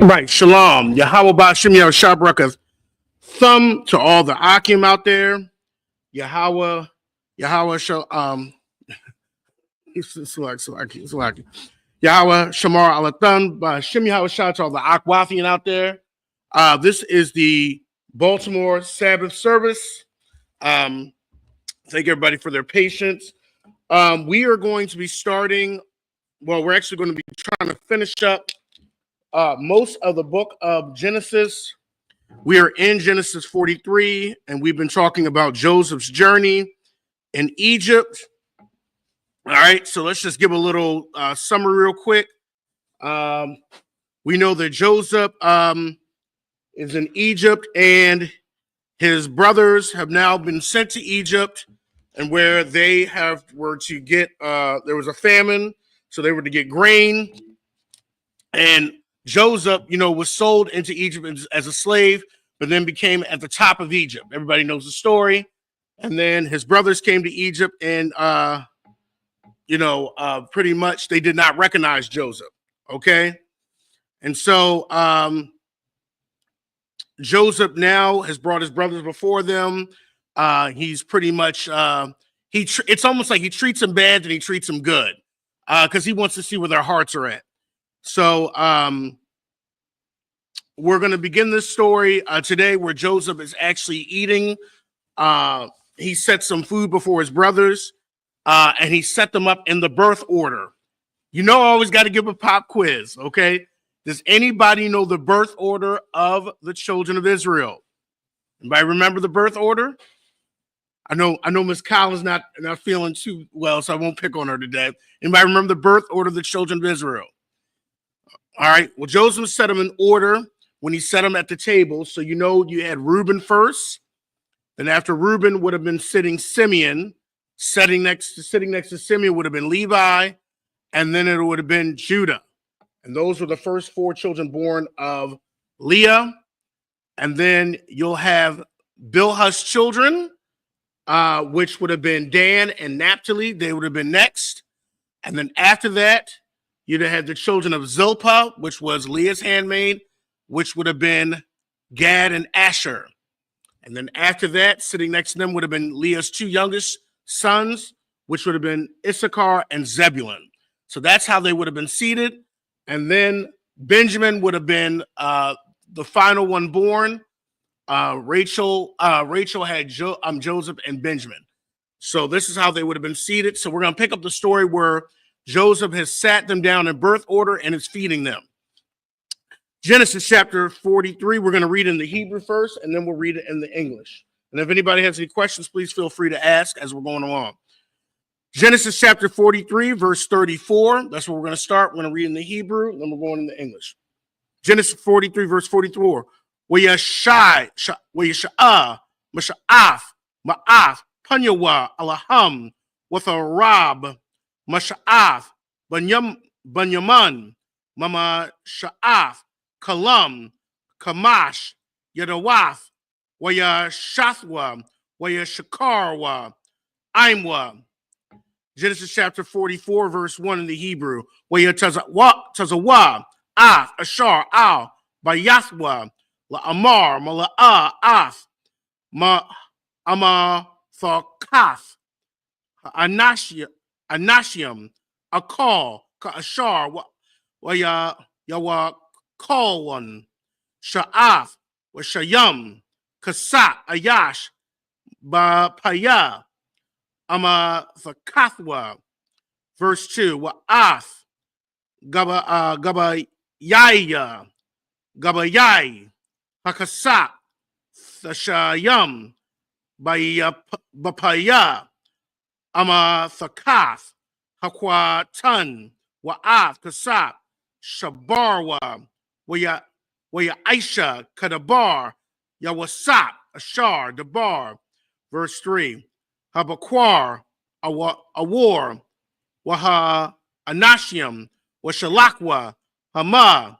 Right, shalom. Yahweh Ba'Shem Yahushua Barakah. Thumb to all the Akim out there. Yahweh shall Salaki. Yahweh Shamar Alathan Ba'Shem Yahushua to all the Akwafian out there. This is the Baltimore Sabbath service. Thank everybody for their patience. We are going to be starting. Well, we're actually going to be trying to finish up most of the book of Genesis. We are in Genesis 43, and we've been talking about Joseph's journey in Egypt. All right, so let's just give a little summary real quick. We know that Joseph is in Egypt, and his brothers have now been sent to Egypt, and where they were to get, there was a famine, so they were to get grain, and Joseph, was sold into Egypt as a slave, but then became at the top of Egypt. Everybody knows the story. And then his brothers came to Egypt, and pretty much they did not recognize Joseph. Okay, and so Joseph now has brought his brothers before them. He's pretty much it's almost like he treats them bad and he treats them good because he wants to see where their hearts are at. So we're going to begin this story today where Joseph is actually eating. He set some food before his brothers, and he set them up in the birth order. I always got to give a pop quiz, okay? Does anybody know the birth order of the children of Israel? Anybody remember the birth order? I know Miss Collins not feeling too well, so I won't pick on her today. Anybody remember the birth order of the children of Israel? All right. Well, Joseph set them in order when he set them at the table. So you had Reuben first. Then after Reuben would have been sitting Simeon. Sitting next to Simeon would have been Levi. And then it would have been Judah. And those were the first four children born of Leah. And then you'll have Bilhah's children, which would have been Dan and Naphtali. They would have been next. And then after that, you'd have had the children of Zilpah, which was Leah's handmaid, which would have been Gad and Asher. And then after that, sitting next to them would have been Leah's two youngest sons, which would have been Issachar and Zebulun. So that's how they would have been seated. And then Benjamin would have been the final one born. Rachel had Joseph and Benjamin. So this is how they would have been seated. So we're going to pick up the story where Joseph has sat them down in birth order and is feeding them. Genesis chapter 43, we're going to read in the Hebrew first, and then we'll read it in the English. And if anybody has any questions, please feel free to ask as we're going along. Genesis chapter 43, verse 34. That's where we're going to start. We're going to read in the Hebrew, and then we're going in the English. Genesis 43, verse 44. Wayasha'af, Masha'af, Ma'af, Panyawa, Alaham, with a Rab, Masha'af, Banyaman, Mama Sha'af, Kalam, Kamash, Yadawaf, Waya Shathwa, Waya Shakarwa, Imwa. Genesis chapter 44, verse 1 in the Hebrew. Waya Tazawa, Af, Ashar, Al, Bayathwa, La Amar, Mala'a, Af, Ma Ama Thakaf, Anashiam, Akal, Ka'ashar, Waya Yawa Kalwan, Sha'af, Washayam, Kasa, Ayash, Bapaya, Ama Thakathwa. Verse 2, Wa'af, Gabayaya, Gabayai, Hakasa, Thashayam, Bapaya, Ama Thakath, Hakwatan, Wa'af, Kasap, Shabarwa, Waya Aisha, Kadabar, Yawasap, Ashar, Dabar. Verse 3, Habakwar, Awar, Waha Anashiam, Washalakwa, Hama,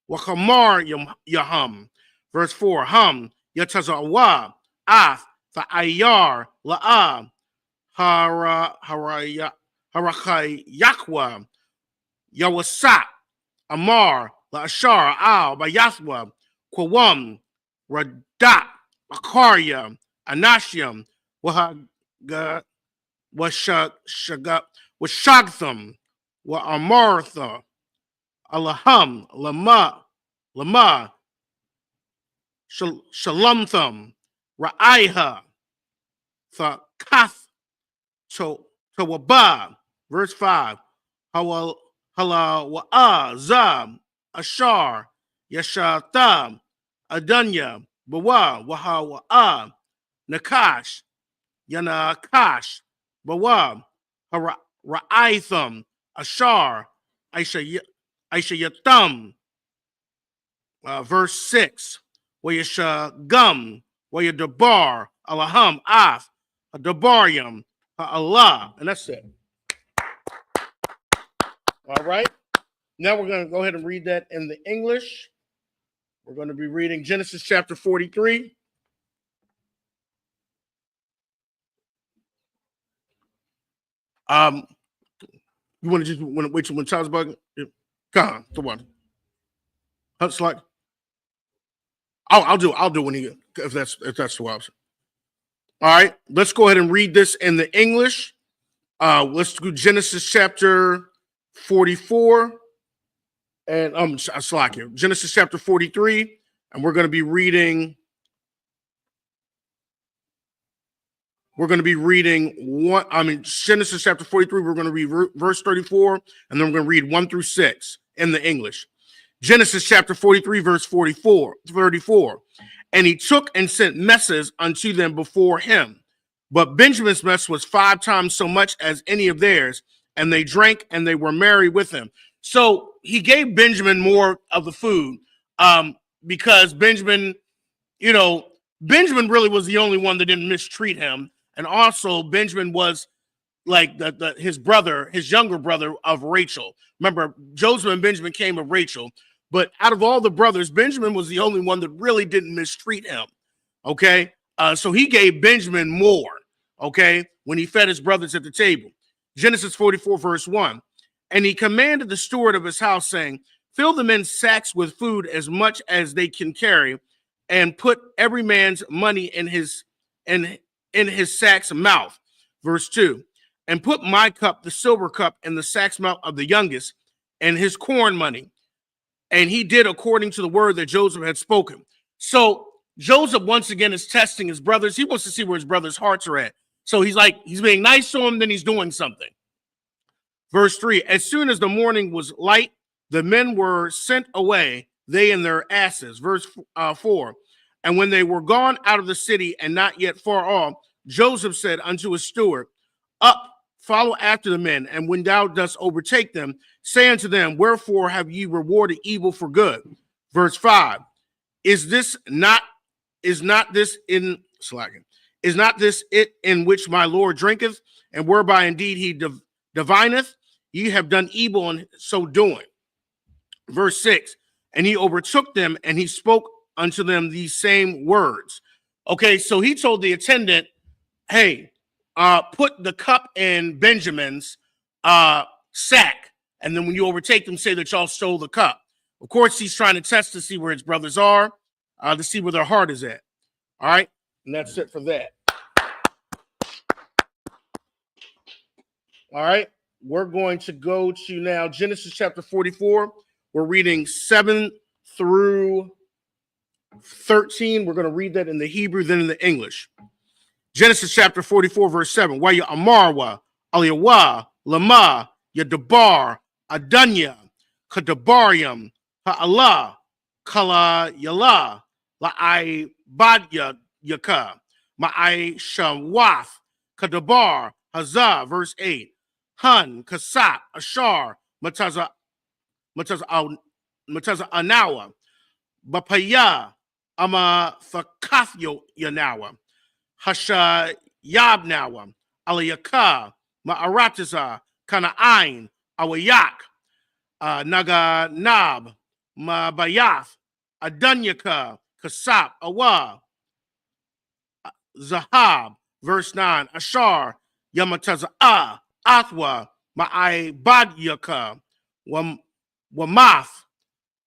Wahamar Yaham. Verse 4, Hum, Yatazawa, Af, Ayar, La'a, Harakayakwa, Yawasat, Amar, La'ashar, Al, Bayathwa, Kwam, Radat, Akarya, Anashiam, Wahaga, Washagtham, Wa Amartha, Alaham, Lama, Shalamtham, Ra'aiha, Thakath, Tawaba, verse 5, Hala Wa'a, Zab, Ashar, Yashatam, Adunya, Bawa, Waha Wa'a, Nakash, Yanakash, Bawa, Ra'aitham, Ashar, Aishayatam, verse 6, Wayashagum, Wayadabar, Alaham, Af, Dabarium, Allah, and that's it. All right. Now we're going to go ahead and read that in the English. We're going to be reading Genesis chapter 43. You want to just wait till when Charles Bug? Come on, the one. It's like I'll do when he if that's the option. All right, let's go ahead and read this in the English. Let's do Genesis chapter 44 and slack here. Genesis chapter 43, and we're going to be reading. We're going to be reading Genesis chapter 43. We're going to read verse 34, and then we're going to read 1 through 6 in the English. Genesis chapter 43, verse 34. And he took and sent messes unto them before him. But Benjamin's mess was 5 times so much as any of theirs, and they drank and they were merry with him. So he gave Benjamin more of the food because Benjamin really was the only one that didn't mistreat him. And also Benjamin was like his younger brother of Rachel. Remember, Joseph and Benjamin came of Rachel. But out of all the brothers, Benjamin was the only one that really didn't mistreat him. Okay. So he gave Benjamin more. Okay. When he fed his brothers at the table. Genesis 44, verse 1. And he commanded the steward of his house, saying, fill the men's sacks with food as much as they can carry, and put every man's money in his sack's mouth. Verse 2. And put my cup, the silver cup, in the sack's mouth of the youngest, and his corn money. And he did according to the word that Joseph had spoken. So Joseph once again is testing his brothers. He wants to see where his brothers' hearts are at. So he's being nice to him, then he's doing something. Verse 3, as soon as the morning was light, the men were sent away, they and their asses. Verse 4, and when they were gone out of the city and not yet far off, Joseph said unto his steward, up, follow after the men, and when thou dost overtake them, say unto them, wherefore have ye rewarded evil for good? Verse 5, is not this it in which my Lord drinketh, and whereby indeed he divineth? Ye have done evil in so doing. Verse 6, and he overtook them, and he spoke unto them these same words. Okay, so he told the attendant, hey, put the cup in Benjamin's sack, and then when you overtake them, say that y'all stole the cup. Of course, he's trying to test to see where his brothers are, to see where their heart is at. All right, and that's it for that. All right, we're going to go to now Genesis chapter 44. We're reading 7 through 13. We're going to read that in the Hebrew, then in the English. Genesis chapter 44, verse 7. Wa ya amarwa, aliyawa, lama, yadabar, adunya, kadabarium, ha'ala, kala yala, la'ai badya yaka, ma'ai shawath, kadabar, hazah, verse 8. Hun, kasat, ashar, mataza anawa, bapaya, ama thakathyo yanawa, hasha Yabnawa, Alayaka, Ma'aratiza, Kana'ain, Awayak, Naga Nab, Mabayath, Adunyaka, Kasap, Awa, Zahab, verse 9, Ashar, Yamataza, Athwa, Ma'aibadyaka, Wamath,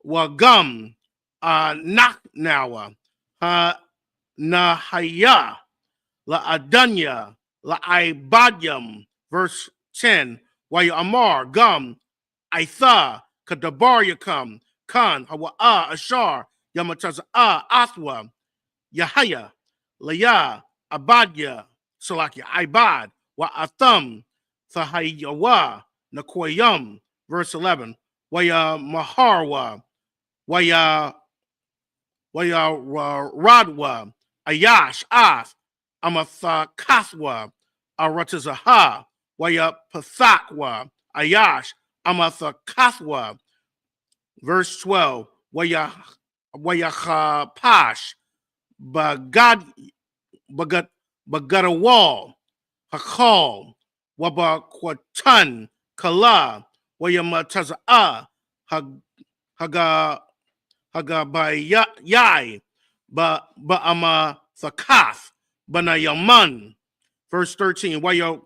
Wagum, Naknawa, Nahaya, La Adunya, La Ibadyam, verse 10, Waya Amar, Gum, Aitha, Kadabar Yakam, Khan, Hawa Ashar, Yamataza Athwa, Yahaya, Laya, Abadya, Salakia, Ibad, Wa Atham, Thahayawa, Nakoyam, verse 11, Waya Maharwa, Waya Radwa, Ayash, Ath, Amathakathwa, Aratazaha, Waya Pathakwa, Ayash, Amathakathwa, verse 12, Wayachapash, Bagadawal, Hakal, Wabakwatan, Kala, Wayamataza, Hagabayai, Ba'ama Thakath, Banayaman. Verse 13, Waya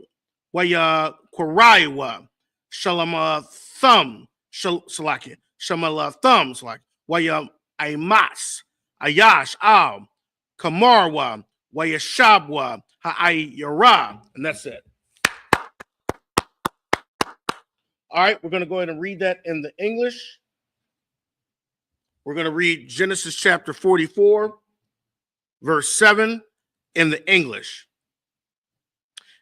Koraiwa, Shalama Thumb, Salaki, Shamala Thumb, Salaki, Waya Aimas, Ayash, Al, Kamarwa, Wayashabwa, Ha'ayara. And that's it. All right, we're going to go ahead and read that in the English. We're going to read Genesis chapter 44, verse 7 in the English.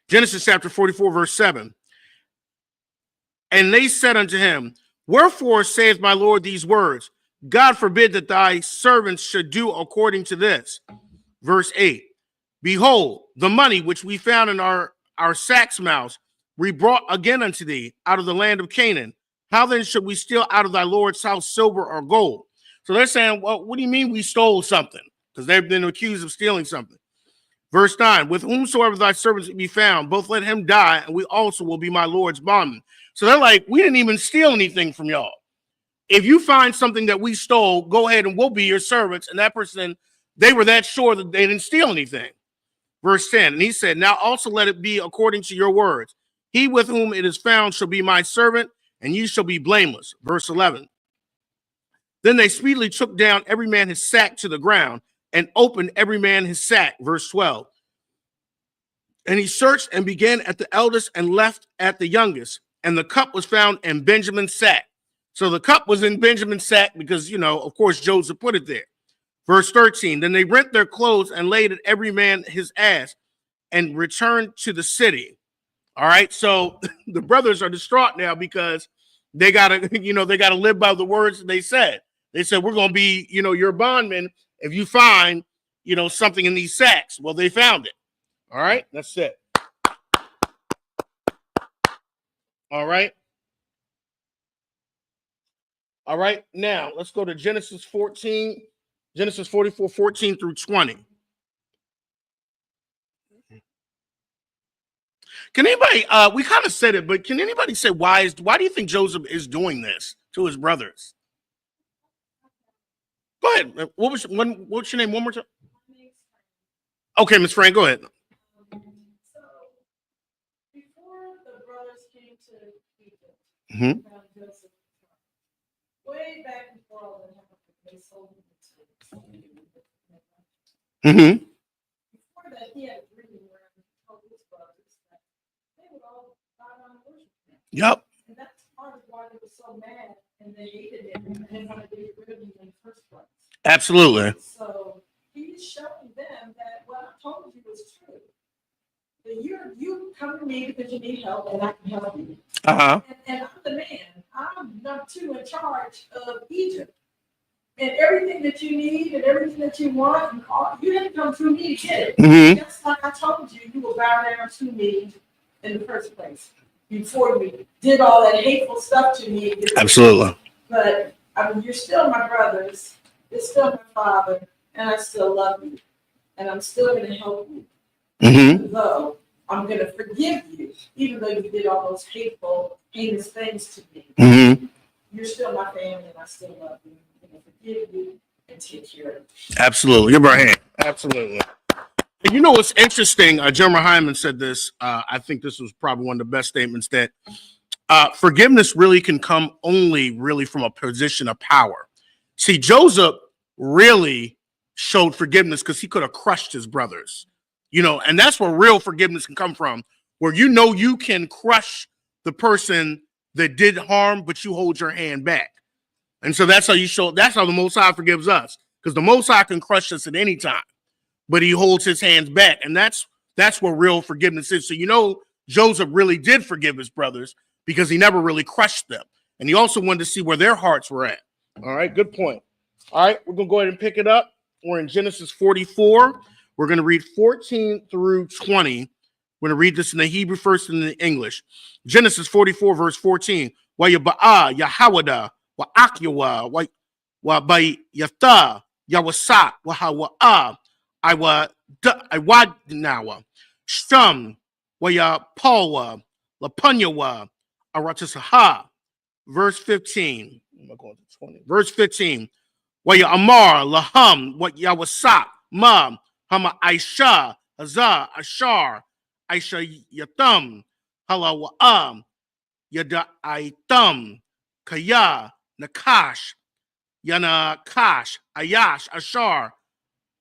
Genesis chapter 44, verse 7. And they said unto him, Wherefore saith my Lord these words? God forbid that thy servants should do according to this. Verse 8. Behold, the money which we found in our sacks' mouths, we brought again unto thee out of the land of Canaan. How then should we steal out of thy Lord's house silver or gold? So they're saying, well, what do you mean we stole something? Because they've been accused of stealing something. Verse 9, with whomsoever thy servants be found, both let him die, and we also will be my Lord's bondmen. So they're like, we didn't even steal anything from y'all. If you find something that we stole, go ahead and we'll be your servants. And that person, they were that sure that they didn't steal anything. Verse 10, and he said, now also let it be according to your words. He with whom it is found shall be my servant, and you shall be blameless. Verse 11. Then they speedily took down every man his sack to the ground, and opened every man his sack. Verse 12. And he searched and began at the eldest and left at the youngest. And the cup was found in Benjamin's sack. So the cup was in Benjamin's sack because, of course, Joseph put it there. Verse 13. Then they rent their clothes and laid at every man his ass and returned to the city. All right. So the brothers are distraught now because they got to live by the words that they said. They said, we're going to be, your bondmen if you find, something in these sacks. Well, they found it. All right. That's it. All right. All right. Now let's go to Genesis 44, 14 through 20. Can anybody, we kind of said it, but can anybody say why do you think Joseph is doing this to his brothers? Go ahead. What's your name one more time? Okay, Ms. Frank, go ahead. So before the brothers came to Egypt, found Joseph, way back before all that happened, they sold him to Before that, he had a dream where he told his brothers that they would all bow down and worship him. Yep. And that's part of why they were so mad and they hated him and they wanted to get rid of him in the first place. Absolutely. So he's showing them that what I told you was true. That you come to me because you need help and I can help you. And I'm the man. I'm number 2 in charge of Egypt. And everything that you need and everything that you want, you didn't come through me to get it. Just like I told you, you will bow down to me in the first place before we did all that hateful stuff to me. Absolutely. But you're still my brothers. You're still my father, and I still love you, and I'm still going to help you. though I'm going to forgive you, even though you did all those hateful, heinous things to me, Mm-hmm. you're still my family and I still love you. I'm going to forgive you and take care of you. Absolutely. Give her a hand. Absolutely. And you know what's interesting? Jeremiah Hyman said this. I think this was probably one of the best statements that forgiveness really can come only really from a position of power. See, Joseph really showed forgiveness because he could have crushed his brothers, you know, and that's where real forgiveness can come from, where you know you can crush the person that did harm, but you hold your hand back. And so that's how you show, that's how the Most High forgives us, because the Most High can crush us at any time, but he holds his hands back. And that's what real forgiveness is. So, you know, Joseph really did forgive his brothers because he never really crushed them. And he also wanted to see where their hearts were at. All right, good point. All right, we're going to go ahead and pick it up. We're in Genesis 44. We're going to read 14 through 20. We're going to read this in the Hebrew first and in the English. Genesis 44, verse 14. Wa yaba'a, Yahawada, wa akyawa, wa bay yatha, yawasa, wa hawa'a, I wa nawa, shtum, wa ya pawa, la punyawa, aratasaha. Verse 15. I'm going to 20. Verse 15. Wa ya amar, laham, wa yawasa, ma, hama aisha, hazah, ashar, aisha yatham, hala wa'am, yada aitam, kaya, nakash, yana kash, ayash, ashar,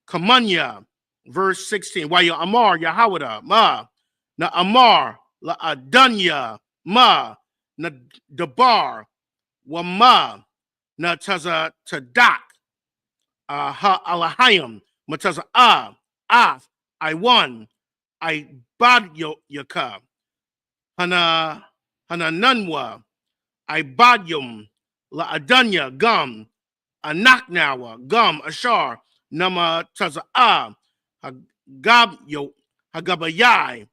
kamanya. Verse 16. Wa ya amar, yahawada, ma, na amar, la adanya, ma, na dabar, wa ma, na taza tadak, ha alahayim, mataza af, I won, I bad yaka, hana nanwa, I badyum, la adanya gum, anaknawa, gum, ashar, nama taza hagab yo, hagabayai,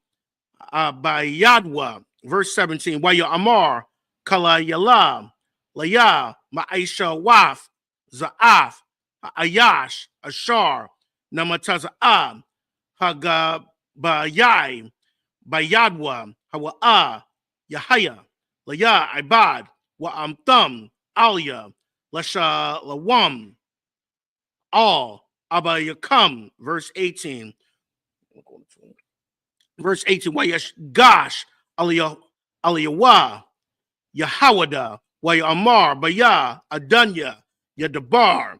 bayadwa. Verse 17. Wa ya amar, kala yala, laya, ma'aisha waf, za'af, ayash, ashar, namataza hagabayai, bayadwa, hawa'a, yahaya, laya, ibad, wa amtham, alia, lasha lawam, all, abayakam. Verse 18. Verse 18. Wa yash gosh, aliyawa, yahawada, wa amar, baya, adanya, yadabar,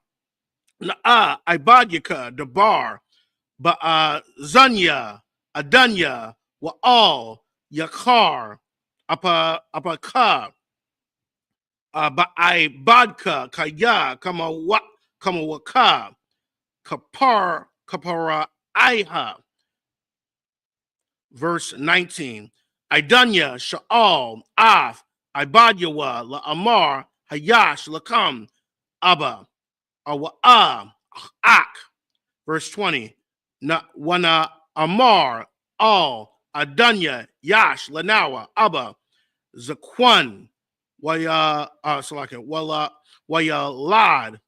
na'a, ibadyaka, dabar, Zanya, Adanya, Wa'al, Yakar, Apaka, Ba'ai Badka, Kaya, Kamawaka, Kapara Iha. Verse 19. Idanya, Sha'al, Af, Ibadyawa, La Amar, Hayash, Lakam, Abba, Awa'a, Ak. Verse 20. Wana Amar, Al, Adanya, Yash, Lanawa, Abba, Zakwan, Waya, Waya Lad,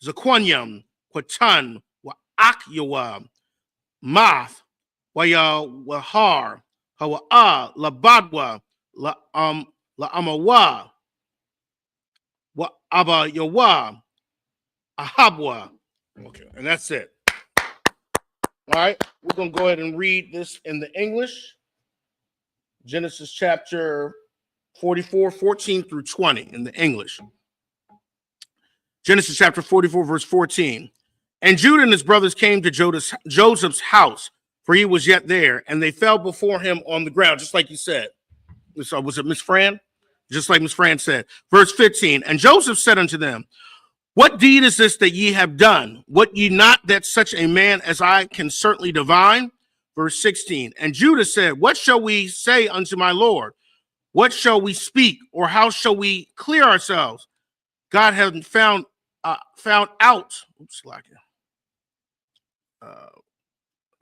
Zaquanyam, Quatan, Wa Akyawa, Math, Waya Wahar, Hawa, Labadwa, La Amawa, Wa Abba Yawa, Ahabwa. Okay, and that's it. All right, we're going to go ahead and read this in the English. Genesis chapter 44, 14 through 20 in the English. Genesis chapter 44, verse 14. And Judah and his brothers came to Joseph's house, for he was yet there, and they fell before him on the ground, just like you said. So was it Miss Fran? Just like Miss Fran said. Verse 15. And Joseph said unto them, what deed is this that ye have done? What ye not that such a man as I can certainly divine? Verse 16. And Judah said, what shall we say unto my Lord? What shall we speak? Or how shall we clear ourselves? God hath found out. Oops, slack it.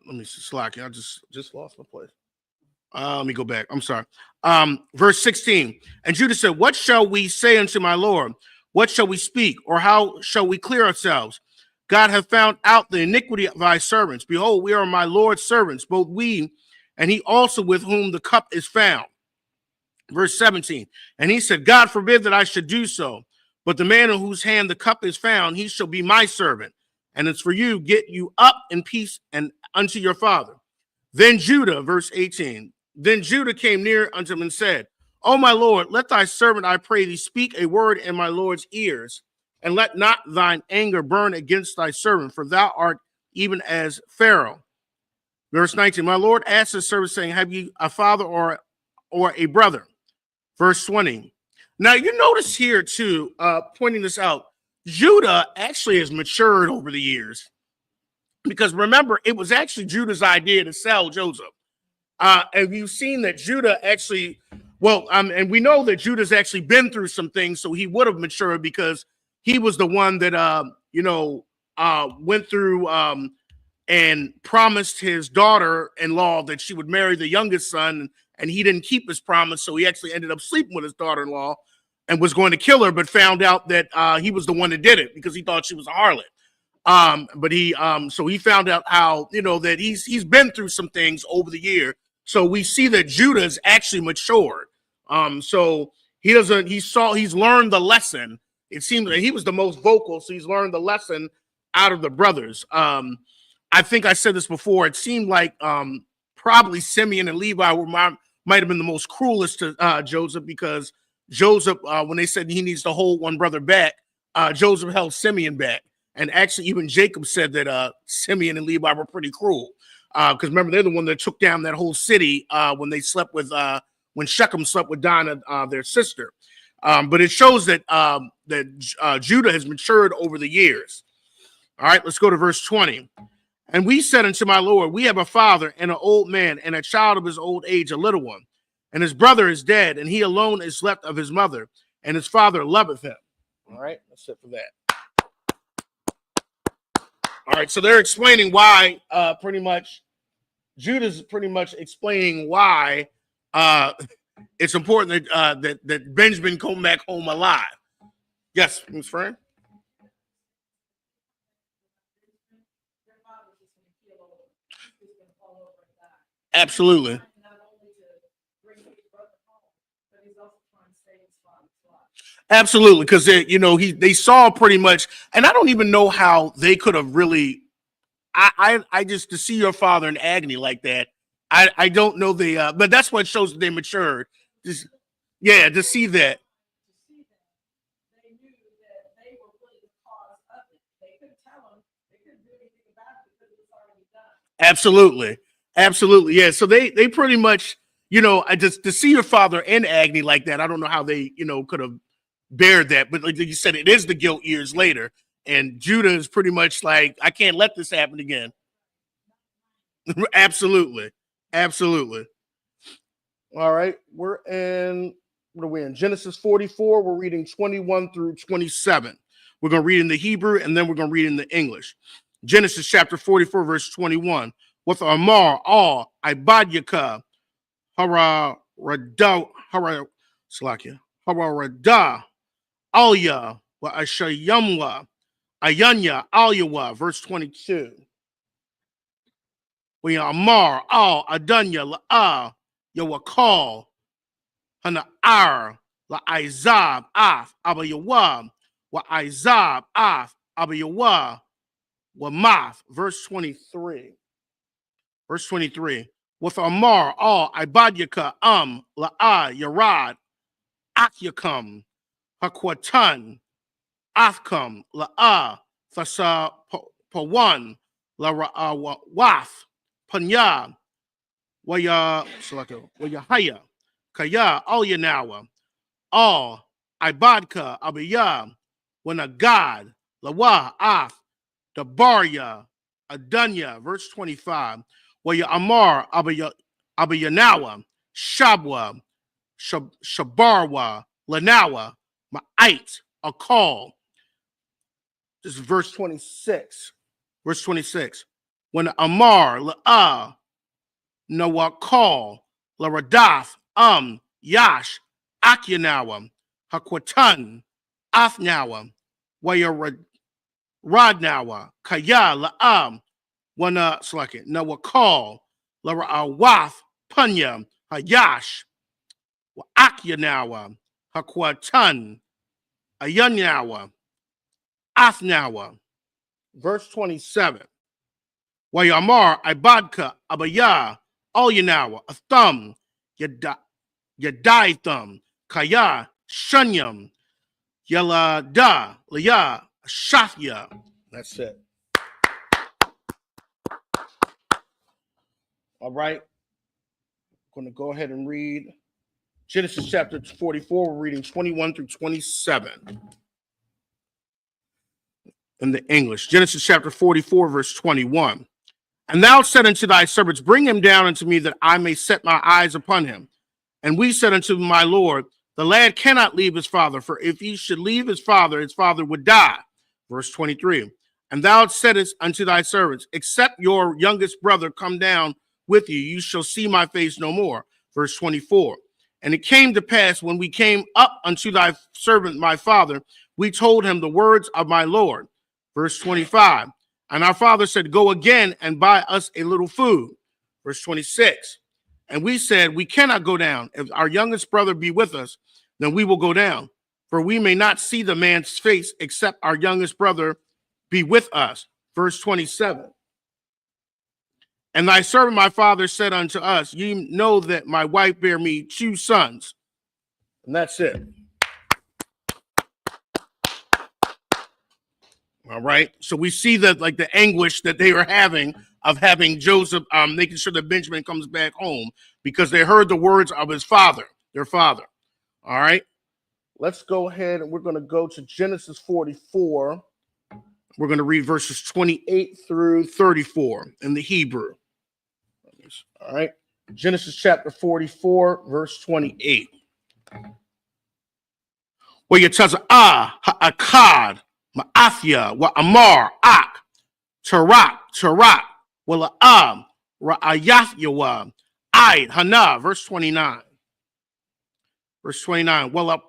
Let me slack it. I just lost my place. Let me go back. I'm sorry. Verse 16. And Judah said, what shall we say unto my Lord? What shall we speak? Or how shall we clear ourselves? God hath found out the iniquity of thy servants. Behold, we are my Lord's servants, both we and he also with whom the cup is found. Verse 17, and he said, God forbid that I should do so, but the man in whose hand the cup is found, he shall be my servant. And it's for you, get you up in peace and unto your father. Then Judah, verse 18, then Judah came near unto him and said, O my Lord, let thy servant, I pray thee, speak a word in my Lord's ears, and let not thine anger burn against thy servant, for thou art even as Pharaoh. Verse 19, my Lord asked his servant, saying, have you a father or a brother? Verse 20. Now you notice here too, pointing this out, Judah actually has matured over the years, because remember, it was actually Judah's idea to sell Joseph. And you've seen that Judah actually, and we know that Judah's actually been through some things, so he would have matured because he was the one that, went through and promised his daughter-in-law that she would marry the youngest son, and he didn't keep his promise, so he actually ended up sleeping with his daughter-in-law and was going to kill her, but found out that he was the one that did it because he thought she was a harlot. So he found out how, that he's been through some things over the year. So we see that Judah's actually matured. So he's learned the lesson. It seems that he was the most vocal, so he's learned the lesson out of the brothers. I think I said this before. It seemed like probably Simeon and Levi might have been the most cruelest to Joseph, because Joseph, when they said he needs to hold one brother back, Joseph held Simeon back. And actually, even Jacob said that Simeon and Levi were pretty cruel. Because remember, they're the one that took down that whole city when they slept with, when Shechem slept with Dinah, their sister. But it shows that Judah has matured over the years. All right, let's go to verse 20. And we said unto my Lord, we have a father and an old man and a child of his old age, a little one. And his brother is dead, and he alone is left of his mother, and his father loveth him. All right, that's it for that. All right, so they're explaining why, pretty much, Judah's pretty much explaining why it's important that Benjamin come back home alive. Yes, Ms. Fran? Absolutely. Absolutely, because they saw pretty much, and I don't even know how they could have really. I just, to see your father in agony like that, I don't know but that's what shows that they matured. To see that. They knew that they were really the cause of it. They couldn't tell them. They couldn't do anything about it because it was already done. Absolutely, yeah. So they pretty much, I just, to see your father in agony like that, I don't know how they, could have bared that. But like you said, it is the guilt years later, and Judah is pretty much like, I can't let this happen again. Absolutely. All right, what are we in? Genesis 44. We're reading 21 through 27. We're going to read in the Hebrew, and then we're going to read in the English. Genesis chapter 44, verse 21. With Amar, all Ibadyaka, Hara Rada, Alya, wa Ashayamwa, Ayanya, Alyawa, verse 22. We Amar, all Adanya, La Yawakal, Hana Ar, La Izab, Af, Abayawa, Wa Izab, Af, Abayawa, Wa Math, verse 23. Verse 23. With Amar, all Ibadyaka, La Yarad, Akyakam, Hakwatan, Afkam, La Thasa Pawan, La Waf, Panya, Wayahaya, Kaya, Alyanawa, all Ibadka, Abiyah, Wanagad, Lawa, Af, Dabarya, Adunya, verse 25. Waya Amar, Abiyanawa, Shabwa, Shabarwa, Lanawa, Ma'ait, Akal. This is verse 26. Verse 26. When Amar, La'a, Nawakal, Laradaf, Yash, Akyanawa, Hakwatan, Afnawa, Waya Radnawa, Kaya, La'am, Wana Slake, Nawakal, Lara Awaf, Punya, Hayash, Akyanawa, Hakwatan, Ayanawa, Athnawa. Verse 27. Wayamar, Ibadka, Abaya, Alyanawa, Athum, Yadaithum, Kaya, Shunyam, Yalada, Laya, Shathya. That's it. All right. I'm going to go ahead and read Genesis chapter 44. We're reading 21 through 27 in the English. Genesis chapter 44, verse 21. And thou said unto thy servants, bring him down unto me that I may set my eyes upon him. And we said unto my Lord, the lad cannot leave his father, for if he should leave his father would die. Verse 23. And thou saidst unto thy servants, except your youngest brother come down with you, you shall see my face no more. Verse 24. And it came to pass when we came up unto thy servant my father, we told him the words of my Lord. Verse 25. And our father said, go again and buy us a little food. Verse 26. And we said, we cannot go down. If our youngest brother be with us, then we will go down. For we may not see the man's face except our youngest brother be with us. Verse 27. And thy servant my father said unto us, ye know that my wife bare me 2 sons. And that's it. All right. So we see that like the anguish that they were having of having Joseph, making sure that Benjamin comes back home because they heard the words of his father, their father. All right. Let's go ahead and we're going to go to Genesis 44. We're going to read verses 28 through 34 in the Hebrew. All right. Genesis chapter 44, verse 28. Where you tell ha'akad, ma'athia, wa amar, ak, tarak, wala ra'ayathyawa, aid, hana, verse 29. Verse 29. Wala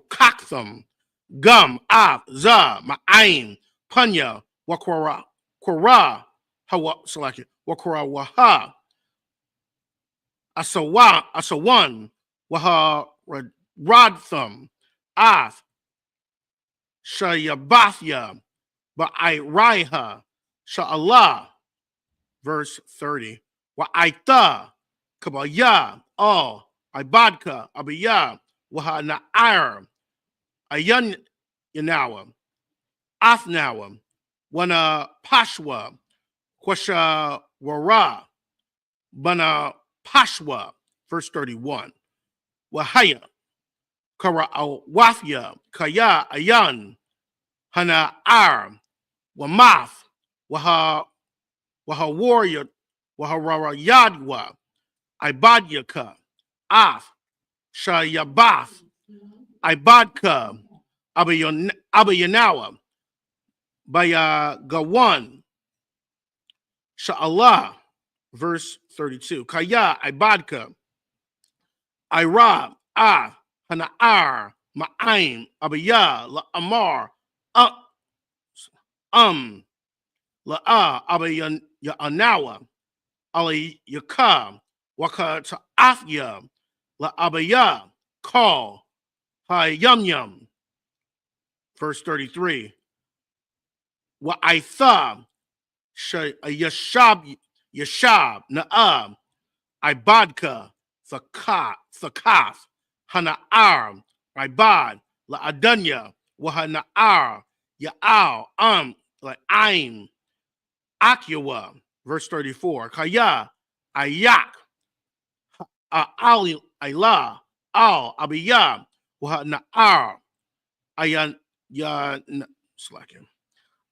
kaktham, gum, za, ma'ain, punya, wakara, hawa, select wakara waha, asawan, waha, radtham, ath, shayabathya, ba'iraiha, sha'allah. Verse 30. Wa'aita, kabaya, all, ibadka, abiyah, waha na'ir, ayan yanawa, athnawa, wana pashwa, kwasha wara, bana pashwa. Verse 31. Wahaya, kara wafya, kaya ayan, hana ar, wamath, waha warrior, wahara yadwa, ibadyaka, ath, shayabath, ibadka, abayanawa, baya gawan, sha'allah. Verse 32. Kaya, ibadka, ira, hana'ar, ma'aim, abaya, la'amar, la'a, abayanawa, alayaka, waka ta'afya, la'abaya, call, hayamyam. Verse 33. Wa'aitha, yashab, na'am, ibadka, thakath, hana'ar, ibad, la'adanya, wahana'ar, ya'al, la'aim, akyawa. Verse 34. Kaya, ayak, ali, ayla, al, abiyah, wahana'ar, ayan, slacking.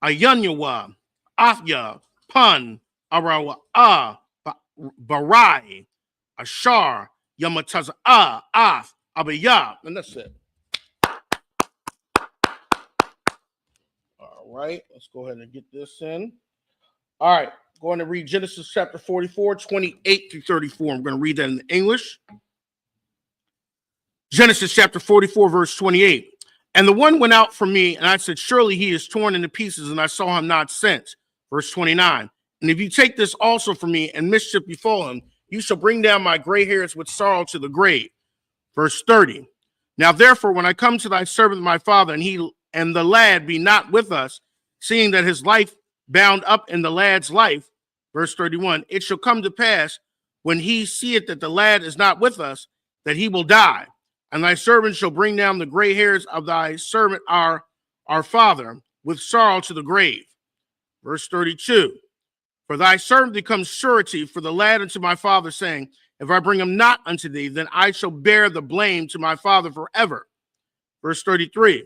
Ayanyawa, Afya, Pun, Arawa, Barai, Ashar, Yamataza, Af, Abaya. And that's it. All right, let's go ahead and get this in. All right, going to read Genesis chapter 44, 28 through 34. I'm going to read that in English. Genesis chapter 44, verse 28. And the one went out from me, and I said, surely he is torn into pieces, and I saw him not since. Verse 29. And if you take this also from me, and mischief befall him, you shall bring down my gray hairs with sorrow to the grave. Verse 30. Now therefore, when I come to thy servant my father, and he and the lad be not with us, seeing that his life bound up in the lad's life, verse 31, it shall come to pass, when he seeth that the lad is not with us, that he will die. And thy servant shall bring down the gray hairs of thy servant our father with sorrow to the grave. Verse 32. For thy servant becomes surety for the lad unto my father, saying, if I bring him not unto thee, then I shall bear the blame to my father forever. Verse 33.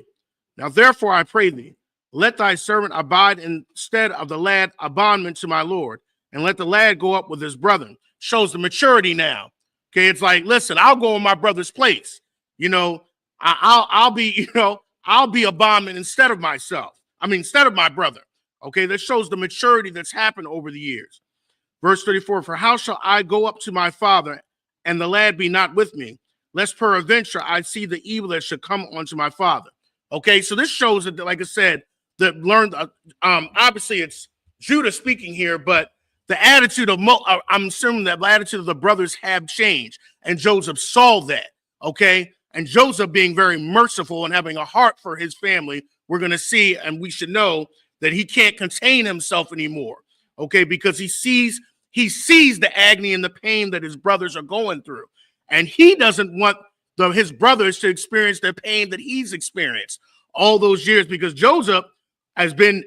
Now therefore I pray thee, let thy servant abide instead of the lad a bondman to my Lord, and let the lad go up with his brethren. Shows the maturity now. Okay, it's like, listen, I'll go in my brother's place. You know, I'll be, I'll be a bondman instead of myself. Instead of my brother. Okay, that shows the maturity that's happened over the years. Verse 34, for how shall I go up to my father, and the lad be not with me, lest peradventure I see the evil that should come onto my father. Okay, so this shows that, like I said, that learned, obviously it's Judah speaking here, but the attitude of, I'm assuming that the attitude of the brothers have changed, and Joseph saw that, okay? And Joseph being very merciful and having a heart for his family, we're going to see, and we should know that he can't contain himself anymore, okay? Because he sees the agony and the pain that his brothers are going through. And he doesn't want his brothers to experience the pain that he's experienced all those years, because Joseph has been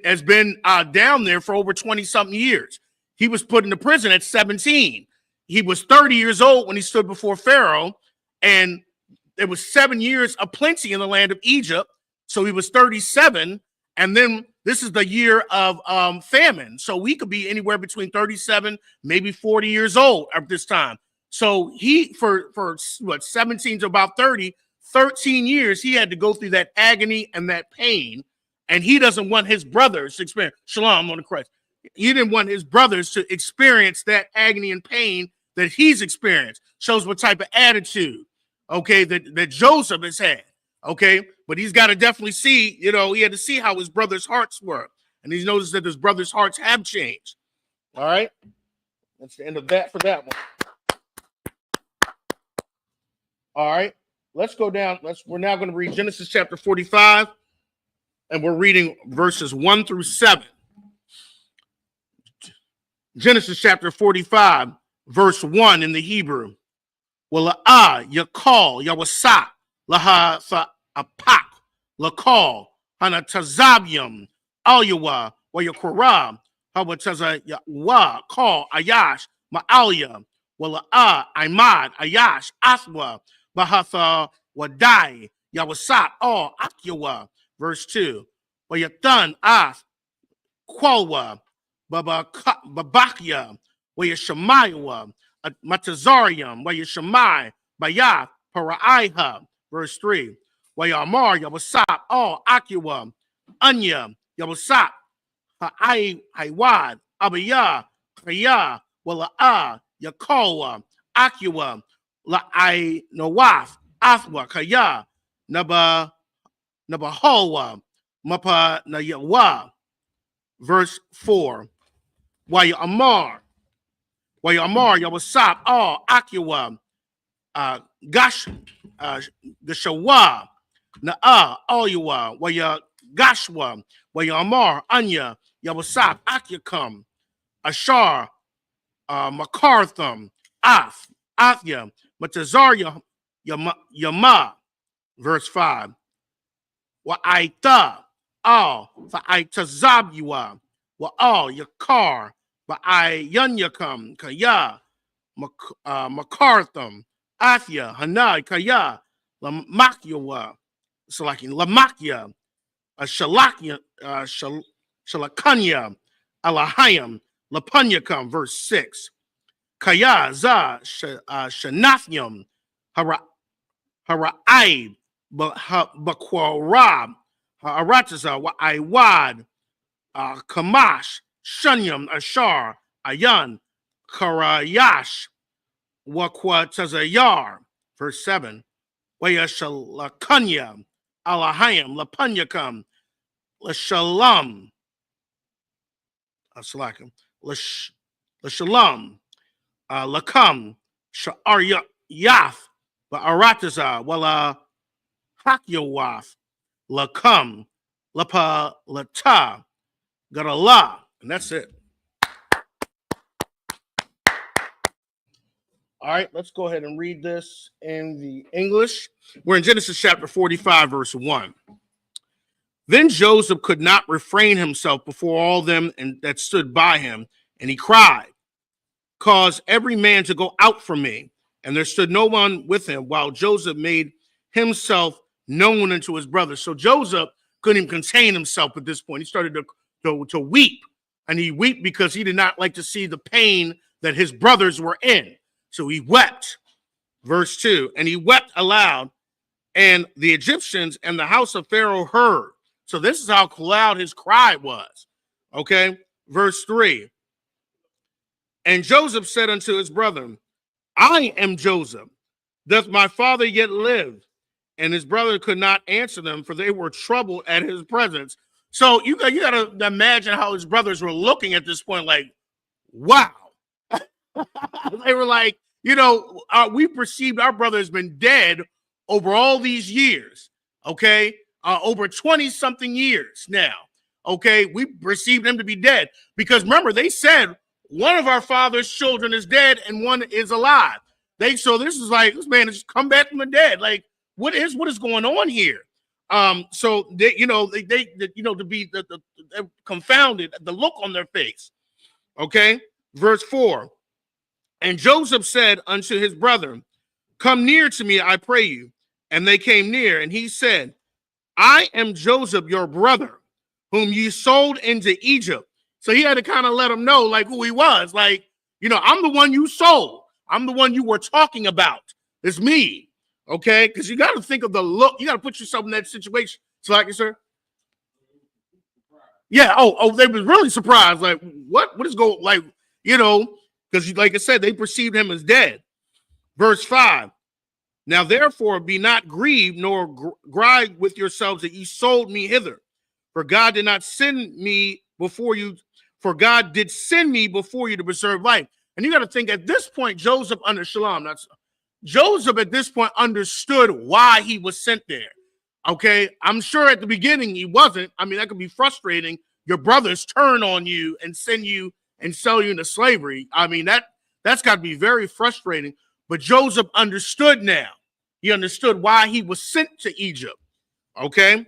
down there for over 20-something years. He was put into prison at 17. He was 30 years old when he stood before Pharaoh, and there was 7 years of plenty in the land of Egypt. So he was 37, and then this is the year of famine. So we could be anywhere between 37, maybe 40 years old at this time. So he, for what, 17 to about 30, 13 years, he had to go through that agony and that pain. And he doesn't want his brothers to experience, shalom on the Christ. He didn't want his brothers to experience that agony and pain that he's experienced. Shows what type of attitude, okay, that Joseph has had. Okay, but he's got to definitely see, he had to see how his brothers' hearts were. And he's noticed that his brothers' hearts have changed. All right, that's the end of that for that one. All right, let's go down. We're now going to read Genesis chapter 45, and we're reading verses 1 through 7. Genesis chapter 45, verse 1 in the Hebrew. Wala'ah yakal yawasat laha apak lakal hanatazabium alyawa wayakura hawataza wa call ayash ma'alia wala'ah imad ayash athwa bahatha wadai yawasat all akyawa. Verse 2. Wayatan ath qualwa babakya wayashamayawa Matazarium, Wayashamai, Bayath, Paraiha, verse 3. Wayamar, Yawasap, all Akua, Anya, Yawasap, Haiwad, Abaya, Kaya, Wala'a, Yakoa, Akua, La'ai Nawaf, Athwa, Kaya, Nabahoa, Mapa Nayawa, verse 4. Wayamar, Yawasap, all Akua, Gashawa, Na'a, Oyua, Waya Gashwa, Wayamar, Anya, Yawasap, Akyakam, Ashar, Makartham, Athya, Matazarya, Yama, verse 5. Wa'aita, all, Fa'aitazabua, Wa'al, Yakar, Ba'ayanyakam, Kaya, Makartham, Athya, Hanai, Kaya, Lamakyawa, Lamakia, Shalakya, Shalakanya, Alahayam, Lapanyakam, verse 6. Kaya, Za, Shanathyam, Hara'aib, Bakwarab, Harataza, Wa'aiwad, Kamash, Shunyam, Ashar, Ayan, Karayash, Wakwatazayar, verse 7. Wayashalakanya, Alahayam, Lapanyakam, Lashalam, L'shalom, Lakam, Sha'ar Yath, Ba'arataza, Wala Hakyawath, Lakam, Lapa Lata, Gadala. And that's it. All right, let's go ahead and read this in the English. We're in Genesis chapter 45, verse 1. Then Joseph could not refrain himself before all them that stood by him, and he cried, "Cause every man to go out from me." And there stood no one with him, while Joseph made himself known unto his brothers. So Joseph couldn't even contain himself at this point. He started to weep, and he wept because he did not like to see the pain that his brothers were in. So he wept. Verse 2, and he wept aloud, and the Egyptians and the house of Pharaoh heard. So this is how loud his cry was. Okay, verse 3, and Joseph said unto his brethren, I am Joseph. Doth my father yet live? And his brother could not answer them, for they were troubled at his presence. So you got to imagine how his brothers were looking at this point, like, wow. They were like, we perceived our brother has been dead over all these years, okay? Over 20-something years now, okay? We perceived him to be dead. Because remember, they said one of our father's children is dead and one is alive. So this is like, this man has come back from the dead. Like, what is going on here? So they, to be confounded, the look on their face, okay? Verse 4, and Joseph said unto his brethren, come near to me, I pray you. And they came near, and he said, I am Joseph, your brother, whom ye sold into Egypt. So he had to kind of let them know, like, who he was. Like, I'm the one you sold. I'm the one you were talking about. It's me, okay? Because you got to think of the look. You got to put yourself in that situation. So, like, sir? Yeah, they was really surprised. Like, what is going, like, because like I said, they perceived him as dead. Verse 5, now therefore be not grieved, nor grieve with yourselves that ye sold me hither. For God did not send me before you, for God did send me before you to preserve life. And you got to think at this point, Joseph Joseph at this point understood why he was sent there. Okay, I'm sure at the beginning he wasn't. I mean, that could be frustrating. Your brothers turn on you and send you and sell you into slavery. I mean, that's got to be very frustrating. But Joseph understood now. He understood why he was sent to Egypt. Okay,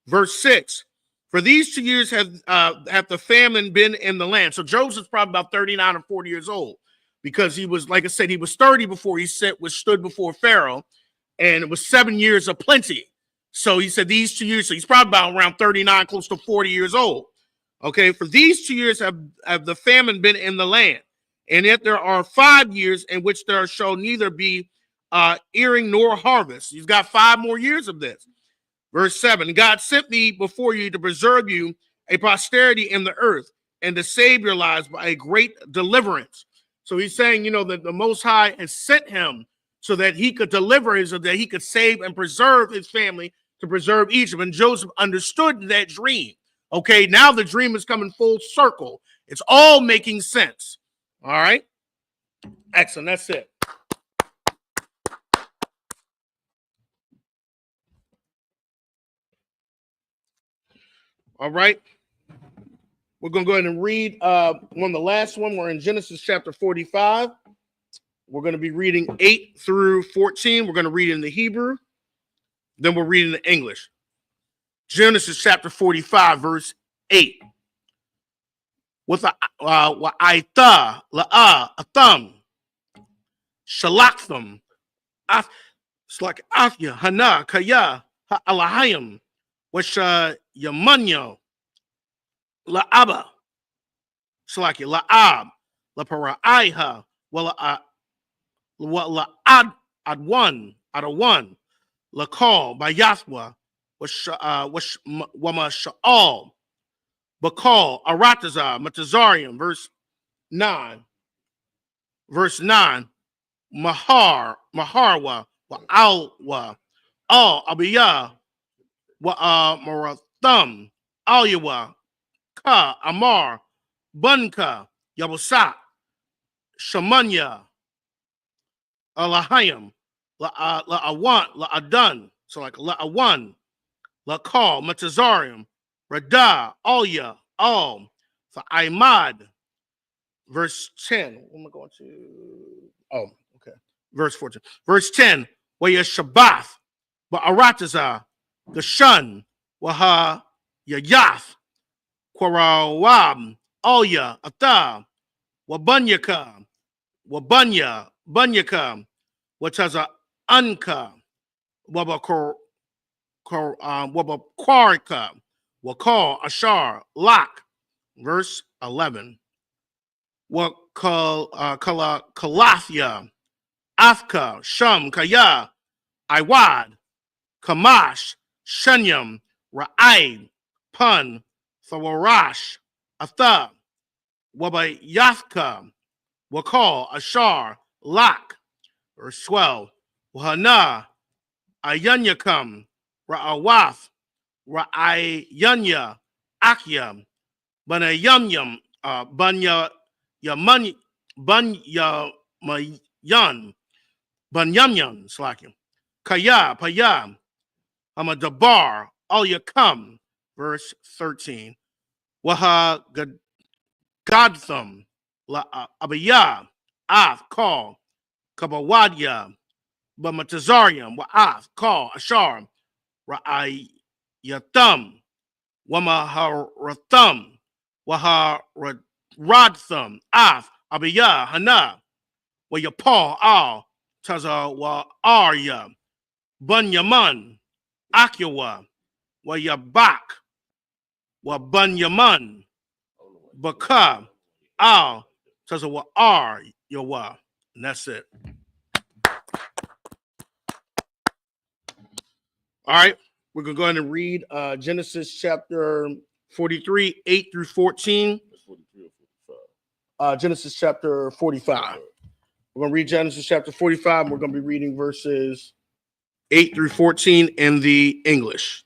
verse 6. For these 2 years have the famine been in the land. So Joseph's probably about 39 or 40 years old, because he was, like I said, he was 30 before he stood before Pharaoh, and it was 7 years of plenty. So he said these 2 years, so he's probably about around 39, close to 40 years old. Okay, for these 2 years have the famine been in the land, and yet there are 5 years in which there shall neither be earing nor harvest. He's got 5 more years of this. Verse 7, God sent me before you to preserve you a posterity in the earth and to save your lives by a great deliverance. So he's saying, that the Most High has sent him so that he could deliver so that he could save and preserve his family, to preserve Egypt. And Joseph understood that dream. Okay, now the dream is coming full circle. It's all making sense. All right. Excellent. That's it. All right. We're going to go ahead and read the last one. We're in Genesis chapter 45. We're going to be reading 8 through 14. We're going to read in the Hebrew. Then we'll read in the English. Genesis chapter 45, verse 8. With wa'aita la'a atham shalachtham slakafya hana kaya ha'alahayim washa yamanyo la'aba shalaki la'ab laparaiha la'ad adwan adawan la'kal bayathwa wama sha'al Bakal, Arataza, Matazarium, verse 9. Verse 9. Maharwa, Wa'alwa, Al Abiyah, Marathum, Alyawa, Ka, Amar, Bunka, Yabusat, Shamanya, Lahayim, La'awan, La'adan. So like La'awan, La'kal, Matazarium, Radah, Alya, Al, for Imad. Verse 10. What am I going to? Oh, okay. Verse 14. Verse 10. Waya Shabbath, Ba'arataza, Gashun, Waha Yayath, Kwarawam, Alya, Atha, Wabunyaka, Bunyaka, Wataza Anka, Wabakwarika, Wakal, Ashar, Lak. Verse 11. Kalathia, Afka, Shum, Kaya, Iwad, Kamash, Shunyam, Ra'ai, Pun, Thawarash, Atha, Wabayathka, Wakal, Ashar, Lak. Verse 12. Wahana, Ayanyakam, Ra'awath, Ra'ayanya, Akyam, Banayamyam, Banya Yaman, Banya Mayan, Banyamyan, Slakim, Kaya, Paya, Amadabar, Al Yakam, verse 13. Waha Gadtham, La Abaya, Af, Call, Kabawadya, Bamatazarium, Wa'af, Call, Ashar, Ra'ayatham, Wamaharatham, Waharadtham, Af, Abiyah, Hana, Wayapal, Al, Taza, Wa Arya, Bunyaman, Akyawa, Wayabak, Wa Bunyaman, Baka, Al, Taza, Wa Ar, Yawa. And that's it. All right. We're going to go ahead and read Genesis chapter 43, 8 through 14. That's 43 or 45. Genesis chapter 45. We're going to read Genesis chapter 45. And we're going to be reading verses 8 through 14 in the English.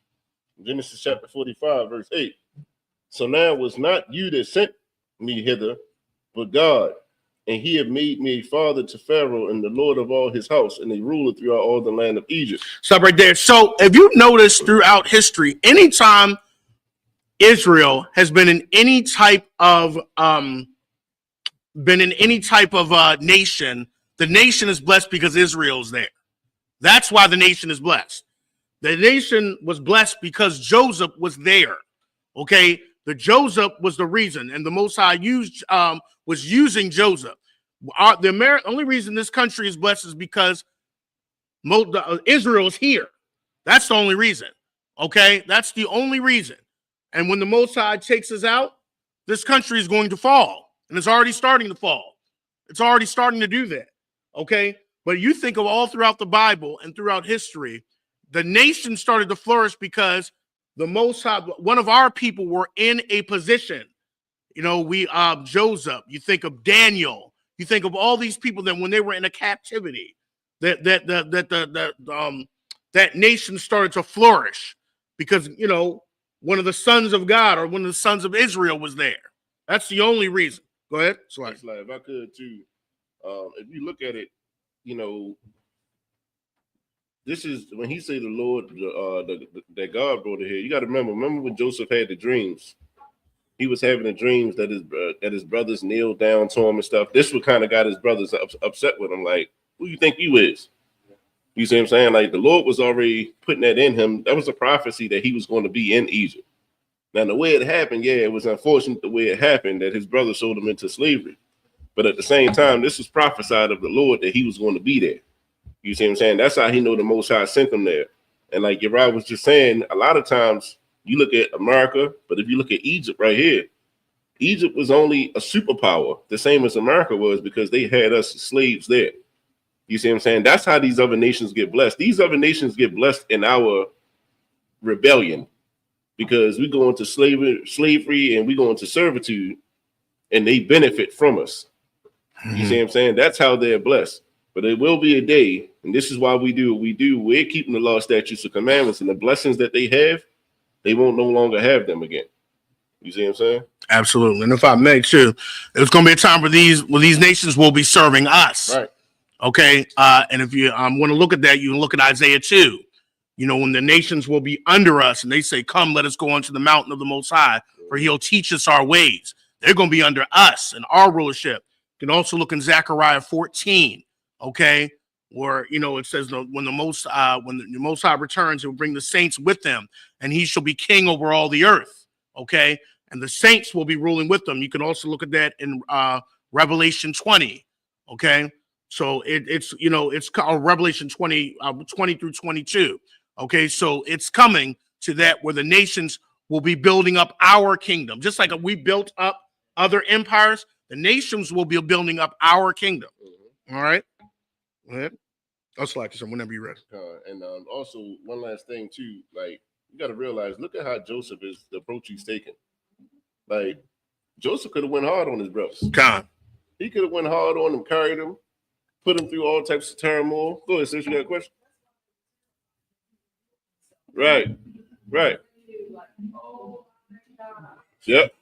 Genesis chapter 45, verse 8. So now it was not you that sent me hither, but God. And he had made me a father to Pharaoh and the Lord of all his house, and a ruler throughout all the land of Egypt. Stop right there. So if you notice throughout history, anytime Israel has been in any type of nation, the nation is blessed because Israel's there. That's why the nation is blessed. The nation was blessed because Joseph was there. Okay, the Joseph was the reason, and the Most High was using Joseph. The only reason this country is blessed is because Israel is here. That's the only reason. Okay, that's the only reason. And when the Most High takes us out, this country is going to fall, and it's already starting to fall. It's already starting to do that. Okay, but you think of all throughout the Bible and throughout history, the nation started to flourish because the Most High, one of our people, were in a position. You know, Joseph. You think of Daniel. You think of all these people that when they were in a captivity, that nation started to flourish because one of the sons of God or one of the sons of Israel was there. That's the only reason. Go ahead. If I could too, if you look at it, this is when he say the Lord, that God brought it here. You got to remember when Joseph had the dreams. He was having the dreams that his brothers kneeled down to him and stuff. This what kind of got his brothers upset with him. Like, who you think you is? You see what I'm saying? Like, the Lord was already putting that in him. That was a prophecy that he was going to be in Egypt. Now, the way it happened, it was unfortunate the way it happened that his brother sold him into slavery. But at the same time, this was prophesied of the Lord that he was going to be there. You see what I'm saying? That's how he know the Most High sent him there. And like Uriah was just saying, a lot of times you look at America, but if you look at Egypt right here, Egypt was only a superpower, the same as America was, because they had us slaves there. You see what I'm saying? That's how these other nations get blessed. These other nations get blessed in our rebellion because we go into slavery and we go into servitude and they benefit from us. You see what I'm saying? That's how they're blessed. But there will be a day, and this is why we do what we do. We're keeping the law, statutes, and commandments, and the blessings that they have, they won't no longer have them again. You see what I'm saying? Absolutely. And if I may too, there's going to be a time where these nations will be serving us. Right. Okay. And if you want to look at that, you can look at Isaiah 2. You know, when the nations will be under us and they say, come, let us go unto the mountain of the Most High, for he'll teach us our ways. They're going to be under us and our rulership. You can also look in Zechariah 14. Okay. Where, you know, it says when the Most High returns, he will bring the saints with him, and he shall be king over all the earth. Okay. And the saints will be ruling with them. You can also look at that in Revelation 20. Okay. So it's you know, it's called Revelation 20, 20 through 22. Okay. So it's coming to that where the nations will be building up our kingdom. Just like we built up other empires, the nations will be building up our kingdom. All right. Go ahead. I'll slack you some whenever you're ready. And also, one last thing, too. Like, you got to realize, look at how Joseph is, the approach he's taking. Like, Joseph could have went hard on his brothers. He could have went hard on them, carried them, put them through all types of turmoil. Go ahead, sis, you got a question? Right. Yep.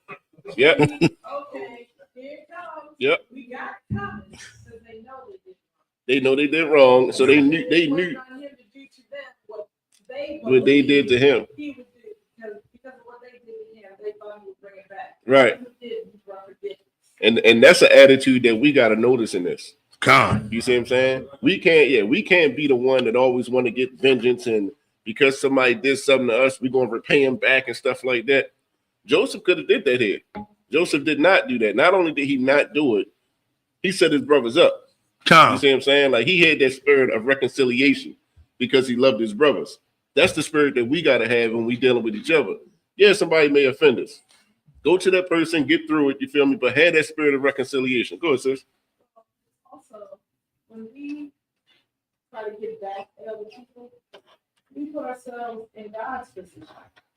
Okay, here it comes. Yep. We got it coming because they know they did. They know they did wrong, so they knew Him to do to them what they did to him. He would do because of what they did to him. They thought he would bring it back. Right. And that's an attitude that we got to notice in this. You see what I'm saying? We can't be the one that always want to get vengeance, and because somebody did something to us, we're gonna repay him back and stuff like that. Joseph could have did that here. Joseph did not do that. Not only did he not do it, he set his brothers up. You see what I'm saying? Like, he had that spirit of reconciliation because he loved his brothers. That's the spirit that we got to have when we dealing with each other. Yeah, somebody may offend us. Go to that person, get through it, you feel me? But have that spirit of reconciliation. Go ahead, sis. Also, when we try to get back at other people, we put ourselves in God's position.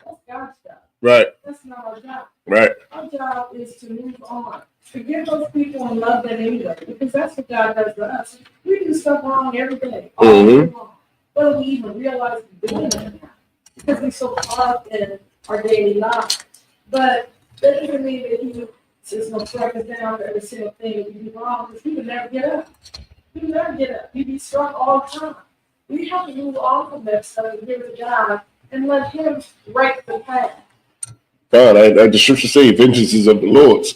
That's God's job. Right. That's not our job. Right. Our job is to move on. Forgive those people and love them anyway, because that's what God does to us. We do stuff wrong every day, all day long. Whether we even realize we're doing it now, because we're so caught up in our daily lives. But that doesn't mean that He is going to strike us down for every single thing that we do wrong, because we would never get up. We would never get up. We'd be struck all the time. We have to move on from that stuff and give it to God and let Him right the path. God, the scripture say vengeance is of the Lord's.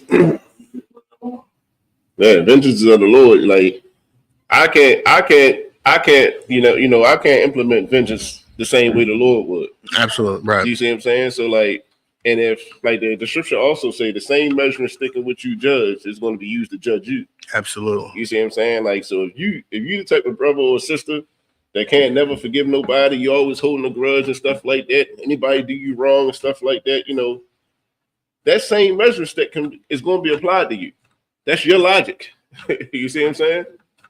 Yeah, vengeance is of the Lord. Like, I can't, I can't implement vengeance the same way the Lord would. Absolutely. Right. You see what I'm saying? So, like, and if, like, the scripture also say the same measuring stick in which you judge is going to be used to judge you. Absolutely. You see what I'm saying? Like, so if you the type of brother or sister that can't never forgive nobody, you always holding a grudge and stuff like that, anybody do you wrong and stuff like that, you know, that same measuring stick is going to be applied to you. That's your logic. You see what I'm saying?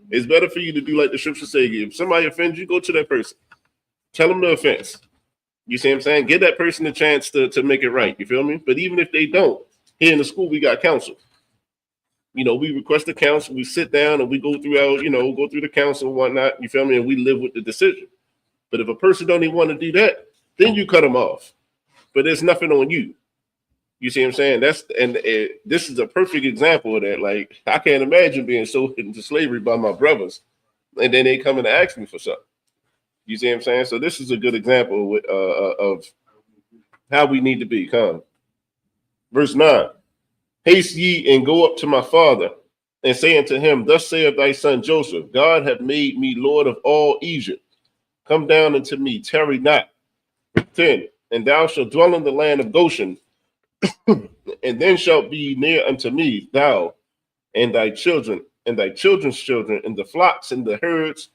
It's better for you to do like the scripture say. If somebody offends you, go to that person. Tell them the offense. You see what I'm saying? Give that person a chance to make it right. You feel me? But even if they don't, here in the school, we got counsel. You know, we request the counsel, we sit down and we go through the counsel and whatnot. You feel me? And we live with the decision. But if a person don't even want to do that, then you cut them off. But there's nothing on you. You see what I'm saying? This is a perfect example of that. Like, I can't imagine being sold into slavery by my brothers, and then they come and ask me for something. You see what I'm saying? So this is a good example of how we need to be. Come. Verse 9. Haste ye and go up to my father, and say unto him, Thus saith thy son Joseph, God hath made me Lord of all Egypt. Come down unto me, tarry not. 10. And thou shalt dwell in the land of Goshen, and then shalt be near unto me, thou and thy children, and thy children's children, and the flocks and the herds,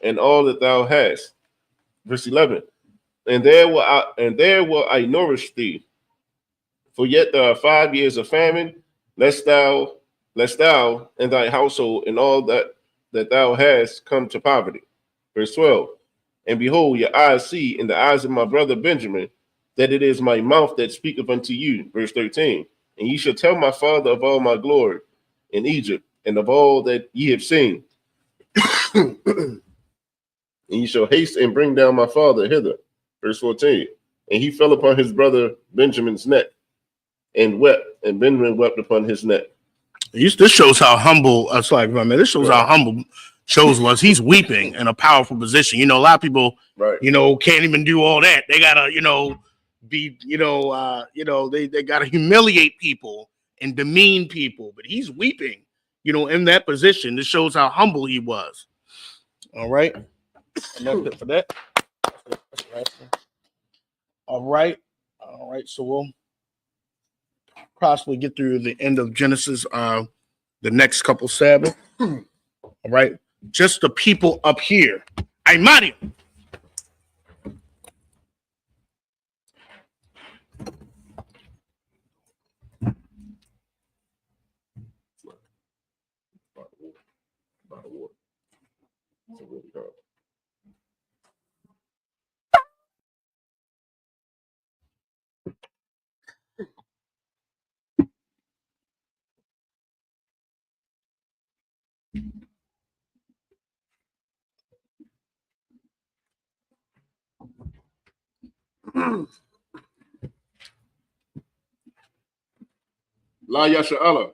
and all that thou hast. Verse 11. And there will I nourish thee. For yet there are 5 years of famine, lest thou and thy household and all that thou hast come to poverty. Verse 12. And behold, your eyes see in the eyes of my brother Benjamin, that it is my mouth that speaketh unto you. Verse 13. And ye shall tell my father of all my glory in Egypt, and of all that ye have seen. And ye shall haste and bring down my father hither. Verse 14. And he fell upon his brother Benjamin's neck. and wept, and Benjamin wept upon his neck. This shows how humble. This shows how humble Chose was. He's weeping in a powerful position. A lot of people, Right. Can't even do all that. They gotta, be, they gotta humiliate people and demean people. But he's weeping, in that position. This shows how humble he was. All right. And that's it for that. All right. So we'll possibly get through the end of Genesis the next couple Sabbath. All right. Just the people up here. Hey, Mario. La Yasha Allah.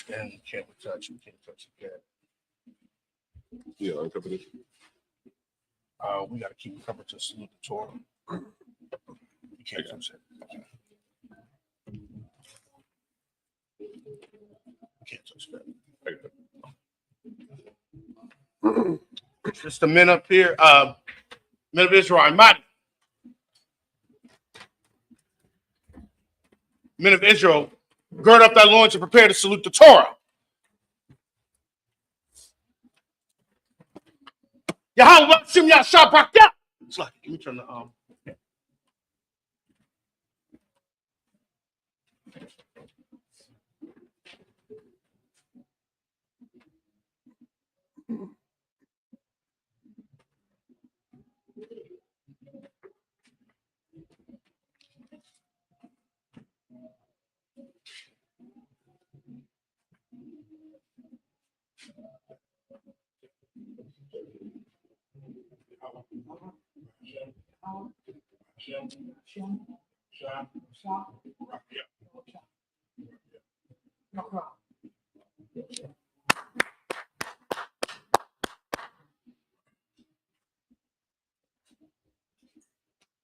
And you can't touch the cat. Yeah, uncover this. We got to keep it covered to salute the Torah. You can't touch it. You can't touch that. Just the men up here. Men of Israel, Imadi. Men of Israel, gird up thy loins and prepare to salute the Torah. Yahweh, Shim Yashah Brakya. It's like, let me turn the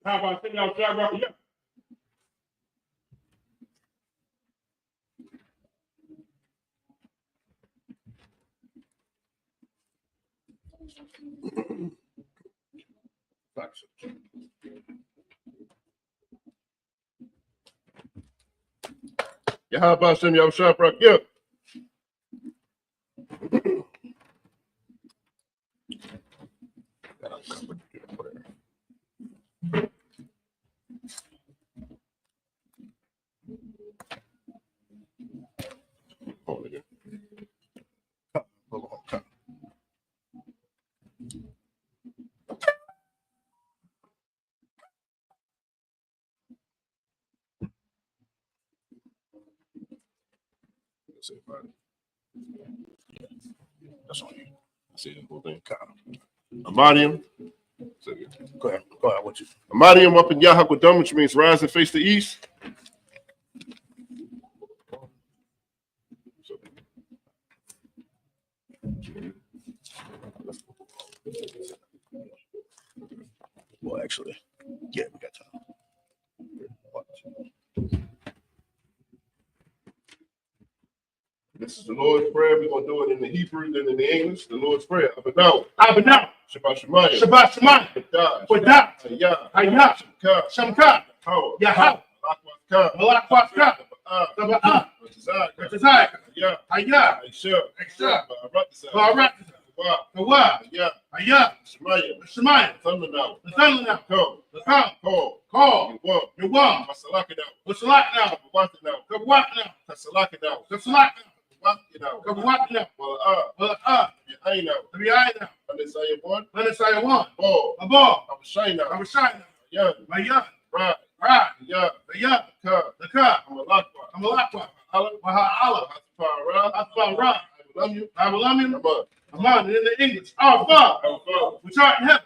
How about Shim Yashah Brakya? Yahweh Shem Yahweh Brakya. That's on you. I see the whole thing. Amadium. Go ahead. I want you. Amadium up in Yahakwadam, which means rise and face the east. Well, actually, yeah, we got time. This is the Lord's Prayer. We're going to do it in the Hebrew, then in the English. The Lord's Prayer. Abadao. Shabbat Shemayim. Shabbat Shemayim. Wadah. Hayah. Shamka. Yahweh. Malak Waska. Taba'ah. Batazai. Hayah. Barak. Kawah. Hayah. Shemayim. The sun now. The come. Call. Yawam. Wasalak now. Kabwat now. Kasalak now. Kabwat now. Wala'ah. Tabi'ai now. Let us say one. Abba. Abashai now. Young. My young. Right. Right. Yeah. The young. Car. The car. I'm a lot. I'm a lot. Allah. Allah. I love you. I will love you. Come on. Come on, in the English. Our Father, Our Father. which art in heaven,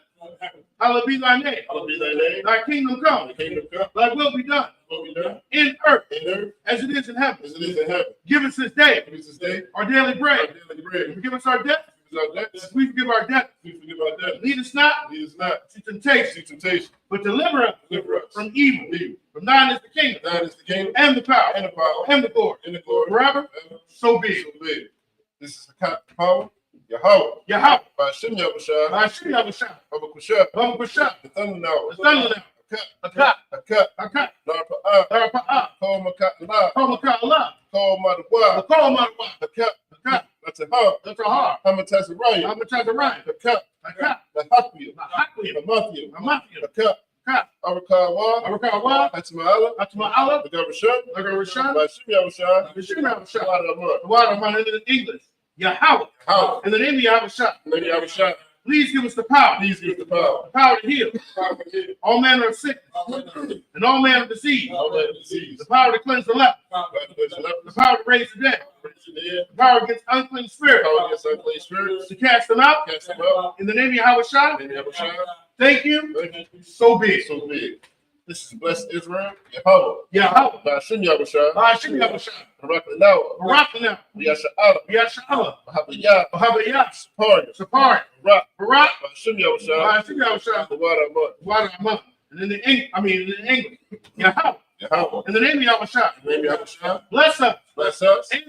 hallowed be thy name. Hallowed be thy name. Thy kingdom come. Thy kingdom come. Thy will be done Will be done. in earth In earth. as it is in heaven. As it is in heaven. Give us this day Give us this day. our daily Our bread. daily bread. And forgive us our debt Forgive us our debts. as we forgive our debt. We forgive our debts. Lead us not Lead us not to temptation, to temptation. but deliver us Deliver us from evil. evil. From thine is the kingdom Thine is the kingdom and the power and the power and the glory and the glory forever. forever. So be it. So be it. This is the power. Yahweh. Yahweh. By Shem Yahushua. I should have a shot. Of a Kusha. Bum Kusha. The thunder now. The thunder now. A cut. A cut. A cut. A cut. Narpa. Tarapa'a. Call Makat La. Komaka Allah. Call A Madawa. call matawa. A cut. A cut. That's a heart. That's a heart. Hamatasa Ryan. I'm a try to rhyme. A cut. A cut. The Happy. A happy. The Matthew. A mafia. A cut. Cut. Arakawa. Arakawa. Hatsmaala. Atma Allah. The Gavashan. Like a Rashan. By Shem Yahushua. The shoot have a shot. Wadamar. The water man in English. Yahweh. How? In the name of Yahweh shot. Then Yahushua. Please give us the power. Please give the power. The power to heal. All manner of sickness. And all manner of disease. All that disease. The power to cleanse the leper. The power to raise the dead. The power against unclean spirits. Power against unclean spirits. To cast them out. Cast them out. In the name of Yahweh shot. Then Yahushua. Thank you. Thank you. So be it. So big. This is blessed Israel. Yahweh. Yahweh. By Shem Yahushua. I should have a shot. Barakalawa. Barak now. Yasha'ala. Yahshua. Mahabiyah. Mahabiyah. Sapari. Sapari. Barak. Barak. By Shem Yahushua. I should have a shot. The water mud. Water among. And in the English. Yahweh. Yahweh. In the name of Yahweh shot. In the name of Yahushua. Bless us. Bless us. And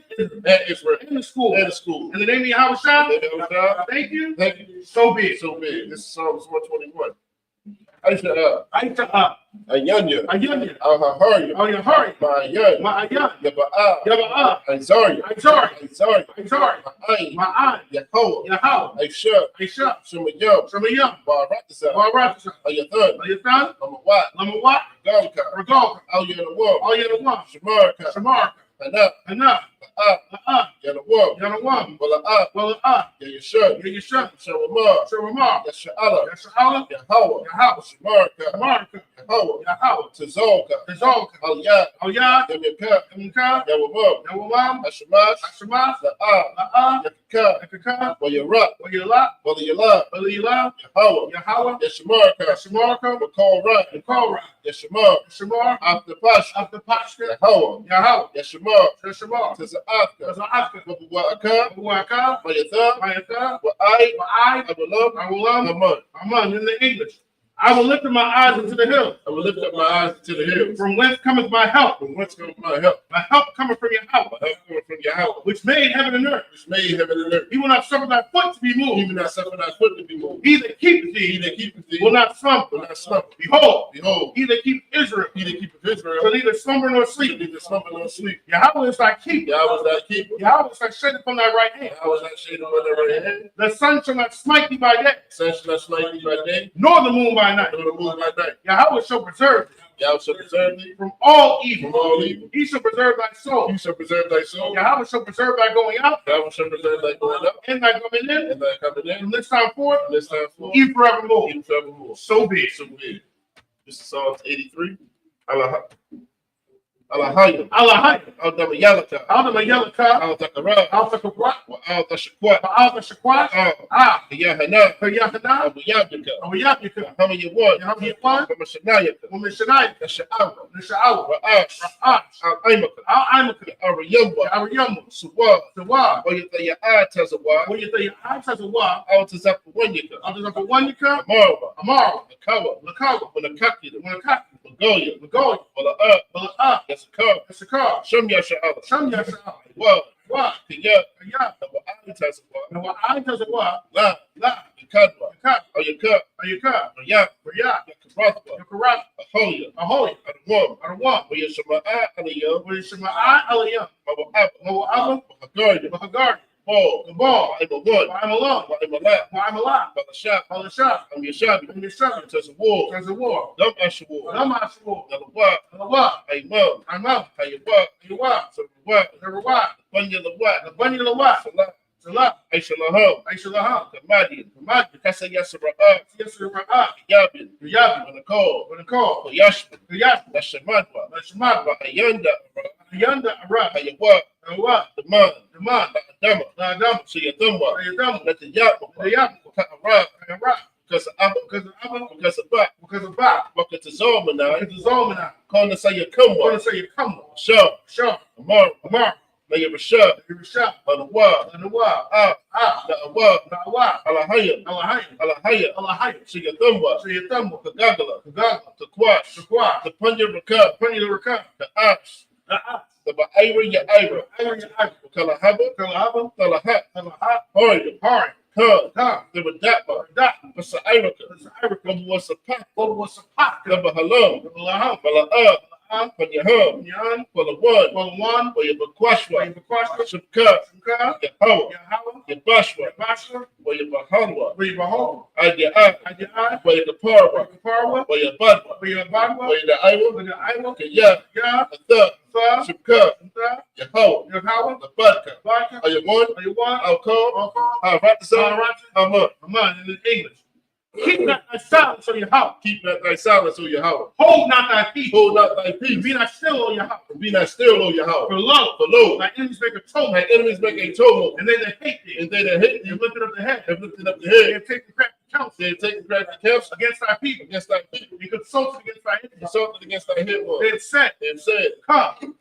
And Israel. in the school. And the school. In the name of Yahweh shot. In the name of Yahushua. Thank you. Thank you. So be it. So big. This is Psalms 121. Aisha. Aita Ayanya. Ayanya. Ahahari. Oh, you hurry. Ma'ayan. Ma'ayan. Yaba'a. Yaba'a. Isaiah. Isaiah. Isaiah. Isaiah. Ma'ayin. Ma'an. Yakoa. Yahweh. Aisha. Aisha. Shemayam. Shemayam. Baratasa. Baratasa. Ayathan. Ayathan. Amawat. Lamawat. Galka. Regal. Ayanawam. All you know one. Shamarka. Shamar. Hanap. Enough. Yanawam. Yanawam. Wala'at. Well, Yayashun. Yeshua. Shawamar. Shamar. Yasha'ala. Yeshua. Yahweh. Yahweh. Shamarka. Marka. Yahweh. Yahweh. Tazolka. Tazolka. Aliyah. Aliyah. Yamika. Yamika. Yawamam. Yawamam. Hashamash. Ashama. La'a. Yakika. Yakaka. Wayarat. Wayala. Walayala. Walila. Yahweh. Yahweh. Yashamarka. Yashamarka. Wakal Rat. Yakora. Yashamar. Shamar. After Pasha. After Pashka. Yahweh. Yahweh. Yashamar. Shamar. Taza'afka. Afka. Wabu'aka. Waka. Mayatha. Mayata. Wa'ai. I Abulam. will Haman. Aman in the English. I will lift up my eyes into the hills. I will lift up my eyes to the hills. From whence cometh my help? From whence cometh my help? My help cometh from your house, My help cometh from Yahweh, which made heaven and earth. which made heaven and earth. He will not suffer thy foot to be moved. Even not suffer thy foot to be moved. He that keepeth He thee that keepeth thee will not slumber. will not slumber. Behold, Behold, he that keepeth Israel he that keepeth shall Israel neither slumber nor shall sleep. neither slumber nor sleep. Yahweh is thy keeper. Yahweh is thy keeper. Yahweh is thy shade upon thy right hand. Yahweh is thy shade upon thy right hand. The sun shall not smite thee by day, Sun shall not smite thee by day, nor the moon by night. nor the moon by night. Yahweh shall preserve thee Yahweh shall preserve thee from all evil. from all evil. He shall preserve thy soul. He shall preserve thy soul. Yahweh shall preserve thy going out Yahweh shall preserve thy going up and thy coming in and thy coming in. from this time forth, From this time forth, even forevermore. even forevermore. So be it. So be. This is Psalms 83. Alahayim. Allah, Aldama Yalaka. Alda Mayalaka, Al-Takara. Alta Kakwa, Al-Tashakwa. Alta Shakwa, Yahana. Yahana, Abu Yabdika. Awiyapika, Hamayawan. Yahabiyapan, Kamashanayaka. Womishanai, Kasha'awa. Nishawa, Ra'ash. Ra'ash, Al-Aimaka. Al-Imaka, Arayamba. Ariyamu, Suwa. Sawa, Oyatayatazawa. when you say your eyes has a wa, Altazapawanyaka. Alta Zakawanika, Amarwa. Amara, Akawa. Lakawa, Wanakakida. Wanaka, Magoya. Magoy, Wala'a. Bala, Yasakar. Sakar, Shem Yasha'ala. Sham Yasha, Wa. Wa, Kiya. Ya, Wa'alitazawa. and what eyes has a wa, La. La, Yakadwa. Ka, Oyaka. Ayuka, Raya. Riya, Yakabrathwa. Yukarat, Ahoya. Ahoy, Adawam. Arawa, Oyashama'a Aliyam. when Shema Aliyam, Mawa'ab. Moab, Mahagari. Mahagar, Paul. Gabal, Wa'imawad. I'm alone, Wa'imala. I'm alive, Balashah. Palasha, Am Yashabi. and Yishabi, Tazawar. there's a war, Dam Ashawar. Namashua, Nalawa. Alawa, Aimam. I'm out, Hayawa. you wa, Sarawat. never wa, Banyalawat. the bunny of the wa, Salah. Salah. Aishalaham. Aishalaham. Kamadi. Kamadi. Kasa Yasara'a. Yasara'a. Yabin. Yabi. Manakol. Manakol. Yashma. Yashma. Nashamadwa. Nashamadwa. Ayanda. Ayanda. Ara. Ayawa. Awa. Daman. Daman. Adama. Adama. Sayadamwa. Sayadamwa. Let the Yapa. The Yapa. Ara. Ara. Because of Abba. Because of Abba. Because of Ba. Because of Ba. Because of Zalmanai. Because of Zalmanai. Calling us say come Calling on. us say come on. Sure. Sure. Amar. Amar. May you Rashad. You Rashad. On the wall. On the wall. Ah. The Awa. The Awa. Alahaya. Alahaya. Alahaya. Alahaya. Sayadamwa. Sayadamwa. The Gagala. The Gagala. The Quash. The Quash. The Punya Rakab. Punya Rakab. The Ash. The Ash. The Ba'ira Ya'ira. Ira Ya'ira. Kalahaba. Kalahaba. Talahat. Talahat. Hori. Hori. Khan. Khan. The Radapa. That. The Sa'iraka. The Irica. The Wasapa. What was a pot? The Bahalam. The Laham. Bala'a. Panyaham. Yan. Palawan. Well, one. Or Yabakwashwa. Yabakwashwa. Shubka. Shukar. Yahawa. Yahawa. Yabashwa. Yabashwa. Or Yabahanwa. We behold. Adya'a. Adiyai. Or Yaparwa. Parwa. Or Yabadwa. We Abadwa. Or Yadaiwa. We the Iowa. Kaya. Ya. Atha. Sa. Shubka. Sa. Yahawa. Yahawa. The Badka. Vodka. Are you one? Are you one? I'll call. Alcohol. I'll write the song. Roger. I'm up. Come on, in English. Keep not thy silence on your house. Keep not thy silence on your house. Hold not thy peace. Hold not thy peace. Be not still on your house. Be not still on your house. For lo, For lo, thy enemies make a thy tumult, enemies make a tumult, and they that hate thee, and they that hate they thee lifted up the head. have lifted up the They head. have taken crafty counsel They have taken crafty counsel against thy people. against thy people. They consulted against thy enemies. Consulted against thy head. They have said, They have said, come,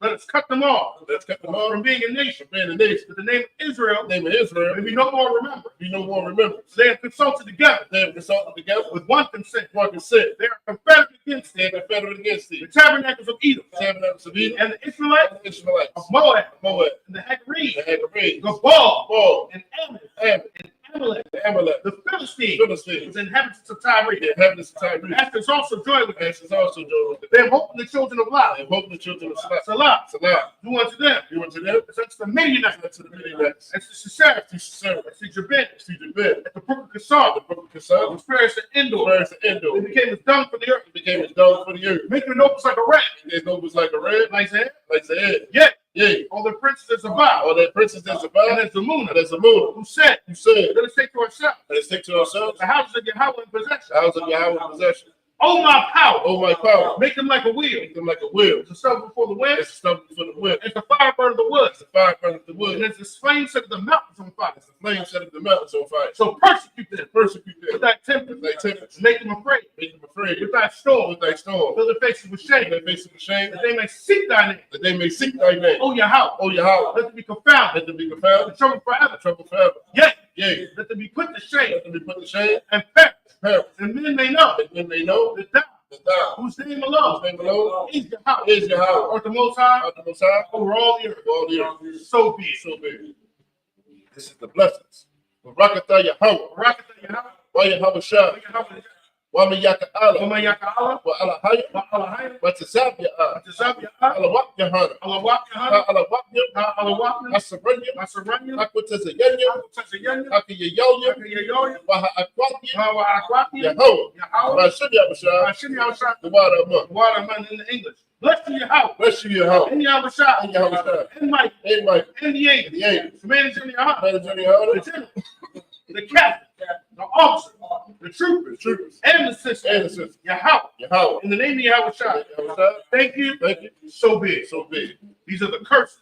let us cut them off let's cut them off from being a nation. from being a nation. But the name of Israel The name of Israel, may be no more remembered. be no more remembered. So they have consulted together They have consulted together with one consent. one consent. They are confederate against They thee, have confederate against thee. the tabernacles of Edom, Tabernacles of Edom, and the Israelites and the Ishmaelites, of Moab, Moab, and the Hagarenes, the Hagarenes, Gabal, Paul, and Ammon, Ammon, and Amalek, the Amalek, the Philistines, Philistines, the inhabitants of Tyre. the inhabitants of Tyre. Asher also joined with them. As is also joined with them. They have hope in the children of They Lot. have hope the children of Salah. Salah, Salah. do unto them. You went to them? That's the Midianites. That's to the Midianites. That's the Sisera. To Sarah. That's the Jabin. To Jabin. At the brook of Kassar. The book of Kassar. Which bears the Endor. Whereas the They Endor. became as dung for the earth. It became as dog for the earth. Making it opens like a rat. Their nobles like a red, Like that. like the head. Yet, Yea. all the princes of Baal. All that princes that And survived, there's the moon. and there's a moon. Who said, You said, let us take to ourselves let's take to ourselves the houses of Yahweh in possession. the house of Yahweh in possession. Oh, my power. Oh, my power. Make them like a wheel. Make them like a wheel. It's a stubble before the wind. It's a stubble for the wind. It's the fire burn of the woods. It's the fire burning the And wood. it's the flame set of the mountains on fire. It's the flame set up the mountains on fire. So persecute them Persecute with them. thy tempest. With thy tempest. Make them afraid. Make them afraid. With thy storm. With thy storm. Fill their faces with shame. Their faces with shame. That they may seek thy name. That they may seek thy name. Oh, Yahweh. Oh, Yahweh. Let them be confounded. Let them be confounded. The trouble forever. Trouble forever. Yet, Yea. let them be put to shame Let them be put to shame. and perish. Perish. And men may know And then they know that thou, that thou, whose name whose alone name alone is Yahweh, is Yahweh. art the Most High Out the Most High. over all the earth. All the earth. So be it. So big. This is the blessings. Barakatah Yahweh. Barakatah Yahweh. Wa Yahweh Shah. Yahweh. Wa Miyaka Allah. Oma Yaka'ala. Wa Alahaya. Alahaya. Wa Tazab Ya'ah. Tazab Yahweh. Alawak Yahana. Alawak Yahweh. Alawak Yahana. Alawak Asaranya. Masaranya. Akwatazayanya. Tasayanya. Akiyayoya. Yayoya. Wa Ha'akwatya. Hawa Akwati. Yahweh. Yahweh. Wa Shibya Bashar. Hashim Yahushua. The water among. Waterman in the English. Bless you, Yahweh. Bless you, Yahweh. And Yahushua. And Yahushua. And Mike. And Mike. And the angels. The angels. The manager in your heart. Manager The Yahweh. general. The captain. The officer. The troopers. The troopers. And the sisters. And the sisters. Yahweh. Yahweh. In the name of Yahushua. Yahushua. Thank you. Thank you. So be it. So big. These are the curses.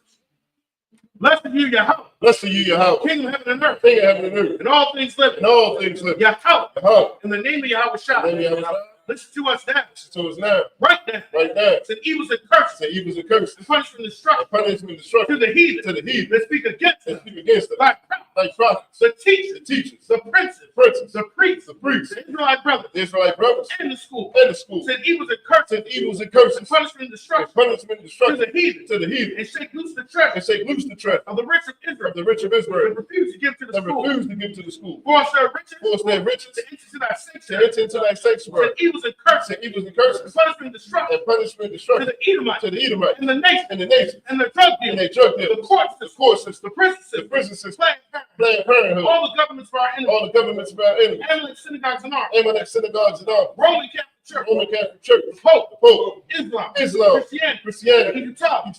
Blessed are you, Yahweh. Blessed are you, Yahweh. King of heaven and earth. King of heaven and earth. And all things living. And all things live. Yahweh. Yahweh. In the name of And Yahushua. then Yahushua. Listen to us now. To us now. Right now. Right now. It's an evils and curses. Say evils and curses. And punishment and destruction. And punishment and destruction. To the heathen. To the heathen. That speak against That us. speak against us. By prophets. Like prophets. The teachers. The teachers. The princes. Princes. The priests. The priests. The Israelite brothers. The Israelite brothers. And the school. And the school. Said evils and curses. Said evils and curses. And punishment and And destruction. punishment and To destruction. the heathen. To the heathen. And shake loose the treasure And say loose the treasure of the rich of Israel. of the rich of Israel. And refuse to give to the And school. refuse to give to the school. Force their riches. Force their riches To enter to thy to sanctuary. enter into thy sanctuary. Said evils and curses. Say evils and curses. And punishment and destruction. And punishment and To destruction. the Edomites. To the Edomites. And the nation. And the nation. And the drug And dealers. they drug The dealers. court The system. court system. The prison The system. prison system. Planned Parenthood. Planned Parenthood. All the governments of our enemies. All the governments of our enemies. Amalek synagogues and arms. Amalek synagogues and all. Roman Catholic Roman Catholic Church, Pope, Islam, Christianity, Utah,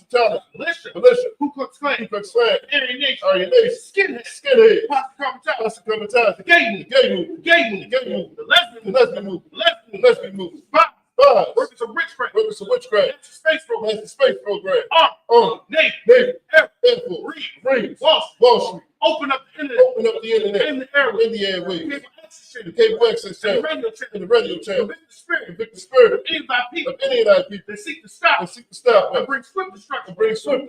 militia, Ku Klux Klan, Aryan Nation, skinhead, Pastor Kamataza, the gay movement, the lesbian movement, workers of witchcraft, space program, Army, Navy, Air Force, Marine, Wall Street, open up the internet, in the airways, cable access and channel, the radio channel, convict the spirit of any of thy people that seek to stop stop and us, bring swift destruction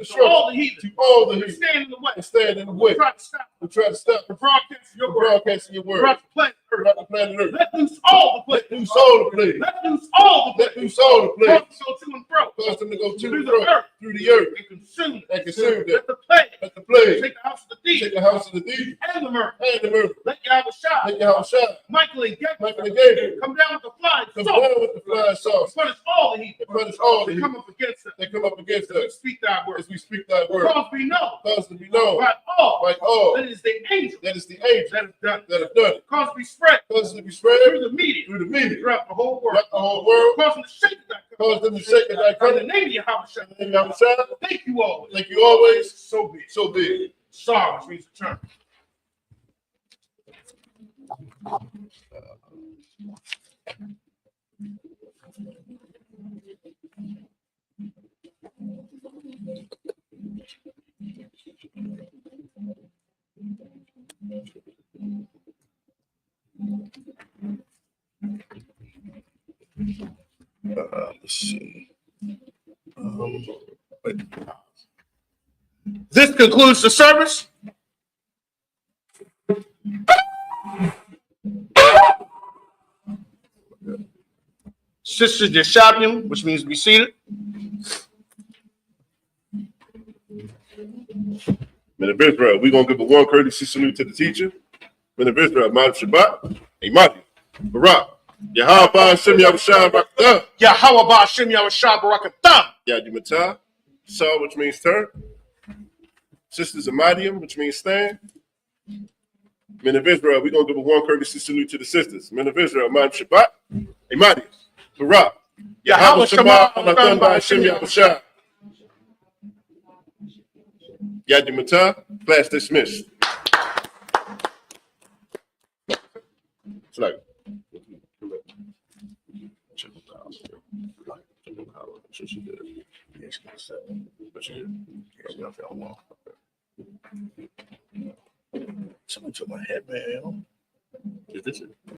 to all the heathen that stand in the way, stand in the way, try to stop try to stop the broadcast of your word your throughout the planet Earth. throughout the planet Earth. Let loose all the plague. Let loose all the plague. Cause them to go to and fro Cause them to go to through and the fro earth through the earth and consume and consume them. Let the plague Let the plague take the house of the thief take the house of the thief and the murder. and the murder. Let Yahweh shine. Let your house shine. Michael and Gabriel Gabriel come down with the flying come sword. down with the flying sauce. Punish all the heathen. Punish all the They come heathen up against us. that come up against As we us speak thy word. as we speak thy word. Cause we know Cause to be known by all by all that it is the angel that is the angel that has done. that have done it. Cause we spread Cause to be spread through the media throughout the whole world. throughout the whole world. Cause them to shake that. Cause them to shake it like In the honey. name of Yahweh Shai. And Yahweh Shai, Thank you always. like you always, So big. so big. Sorry, which means return. Let's see. This concludes the service. Sisters Yeshabiim, which means be seated. Men of Israel, we're going to give a warm courtesy salute to the teacher. Men of Israel, Ma'am Shabbat, Imadi, Barak, Yahweh Hashem Yahushua Barakatah, Yahweh Hashem Yahushua Barakatah. Yadimatah, Saw, which means turn. Sisters Amadium, which means stand. Men of Israel, we're going to give a warm courtesy salute to the sisters. Men of Israel, Ma'am Shabbat, Imadi, Barak, Yahweh Shema Barakatah Hashem Yahushua. Yadimatah, class dismissed. It's like, Somebody took my head, man. is this it?